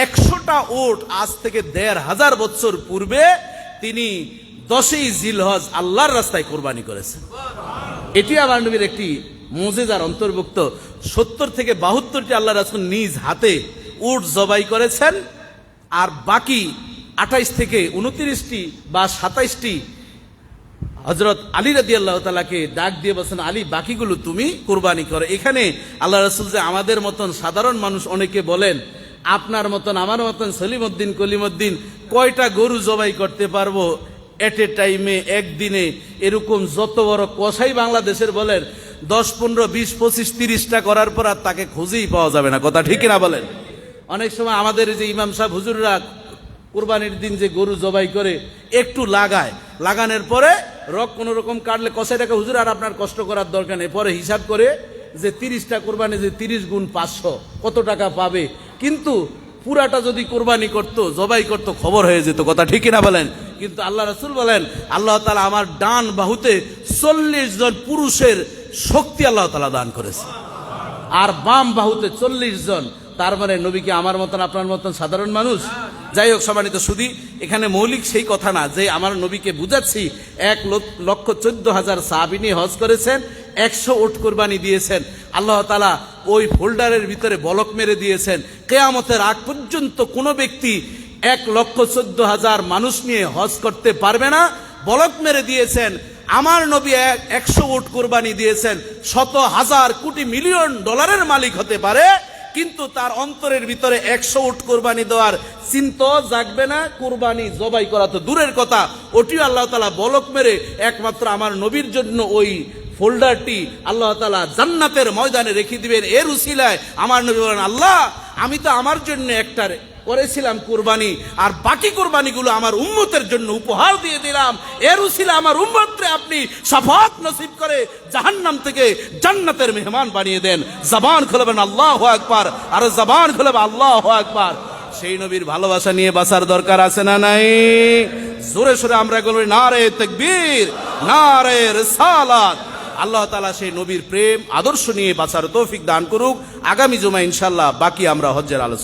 100টা উট আজ থেকে 1500 বছর পূর্বে তিনি 10ই জিলহজ আল্লাহর রাস্তায় কোরবানি করেছেন। এটি আমার নবীর একটি মুজিজার অন্তর্ভুক্ত। 70 থেকে 72টি আল্লাহ রাসূল নিজ হাতে উট জবাই করেছেন, আর বাকি 28 থেকে 29টি বা 27টি হযরত আলী রাদিয়াল্লাহু তাআলাকে ডাক দিয়ে বলেন, আলী বাকিগুলো তুমি কোরবানি করো। এখানে আল্লাহ রাসূল যে আমাদের মতন সাধারণ মানুষ, অনেকে বলেন আপনার মতন আমার মতন সলিমউদ্দিন কলিমউদ্দিন কয়টা গরু জবাই করতে পারবো এট এ টাইমে, একদিনে? এরকম যত বড় কসাই বাংলাদেশের বলেন 10, 15, 20, 25, 30টা করার পর আর তাকে খুঁজেই পাওয়া যাবে না। কথা ঠিক না বলেন? অনেক সময় আমাদের যে ইমাম সাহেব হুজুররা কুরবানির দিন যে গরু জবাই করে একটু লাগায়, লাগানোর পরে রক কোনো রকম কাটলে কসাইটাকে, হুজুর আর আপনার কষ্ট করার দরকার নেই, পরে হিসাব করে যে 30টা কোরবানি, যে 30 গুণ 500 কত টাকা পাবে। কিন্তু পুরাটা যদি কোরবানি করতো, জবাই করতো, খবর হয়ে যেত। কথা ঠিক না বলেন? কিন্তু আল্লাহ রাসূল বলেন আল্লাহ তাআলা আমার ডান বাহুতে 40 জন পুরুষের শক্তি আল্লাহ তাআলা দান করেছে, আর বাম বাহুতে 40 জন। তার মানে নবীকে আমার মতন আপনার মতন সাধারণ মানুষ? যাই হোক সম্মানিত সুধী, এখানে মৌলিক সেই কথা না যে আমার নবীকে বুঝাচ্ছি 1,14,000 সাহাবী নিয়ে হজ করেছেন, 100 উট কোরবানি দিয়েছেন। আল্লাহ তাআলা ওই ফোল্ডারের ভিতরে বলক মেরে দিয়েছেন, কিয়ামতের আগ পর্যন্ত কোনো ব্যক্তি 1,14,000 মানুষ নিয়ে হজ করতে পারবে না। বলক মেরে দিয়েছেন আমার নবী 100 উট কোরবানি দিয়েছেন, শত হাজার কোটি মিলিয়ন ডলারের মালিক হতে পারে, কিন্তু তার অন্তরের ভিতরে 100 উট কোরবানি দেওয়ার চিন্তা জাগবে না। কোরবানি জবাই করা তো দূরের কথা, ওটিও আল্লাহ তাআলা বলক মেরে একমাত্র আমার নবীর জন্য ওই ফোল্ডারটি আল্লাহ তাআলা জান্নাতের ময়দানে রেখে দিবেন। এর উসিলায় আমার নবী বলেন, আল্লাহ আমি তো আমার জন্য একটা করেছিলাম কোরবানি, আর বাকি কোরবানিগুলো আমার উম্মতের জন্য উপহার দিয়ে দিলাম। এর উসিলায় আমার উম্মতকে আপনি শাফাত নসিব করে জাহান্নাম থেকে জান্নাতের মেহমান বানিয়ে দেন। জবান খুলবেন আল্লাহু আকবার, আর জবান খুলবে আল্লাহু আকবার। সেই নবীর ভালোবাসা নিয়ে বাঁচার দরকার আছে না নাই? জোরে সোরে আমরা বলি নারে তাকবীর, নারে রিসালাত, আল্লাহ তাআলা সেই নবীর প্রেম আদর্শ নিয়ে বাঁচার তৌফিক দান করুক। আগামী জুমা ইনশাআল্লাহ বাকি আমরা হজ্জের আলোচনা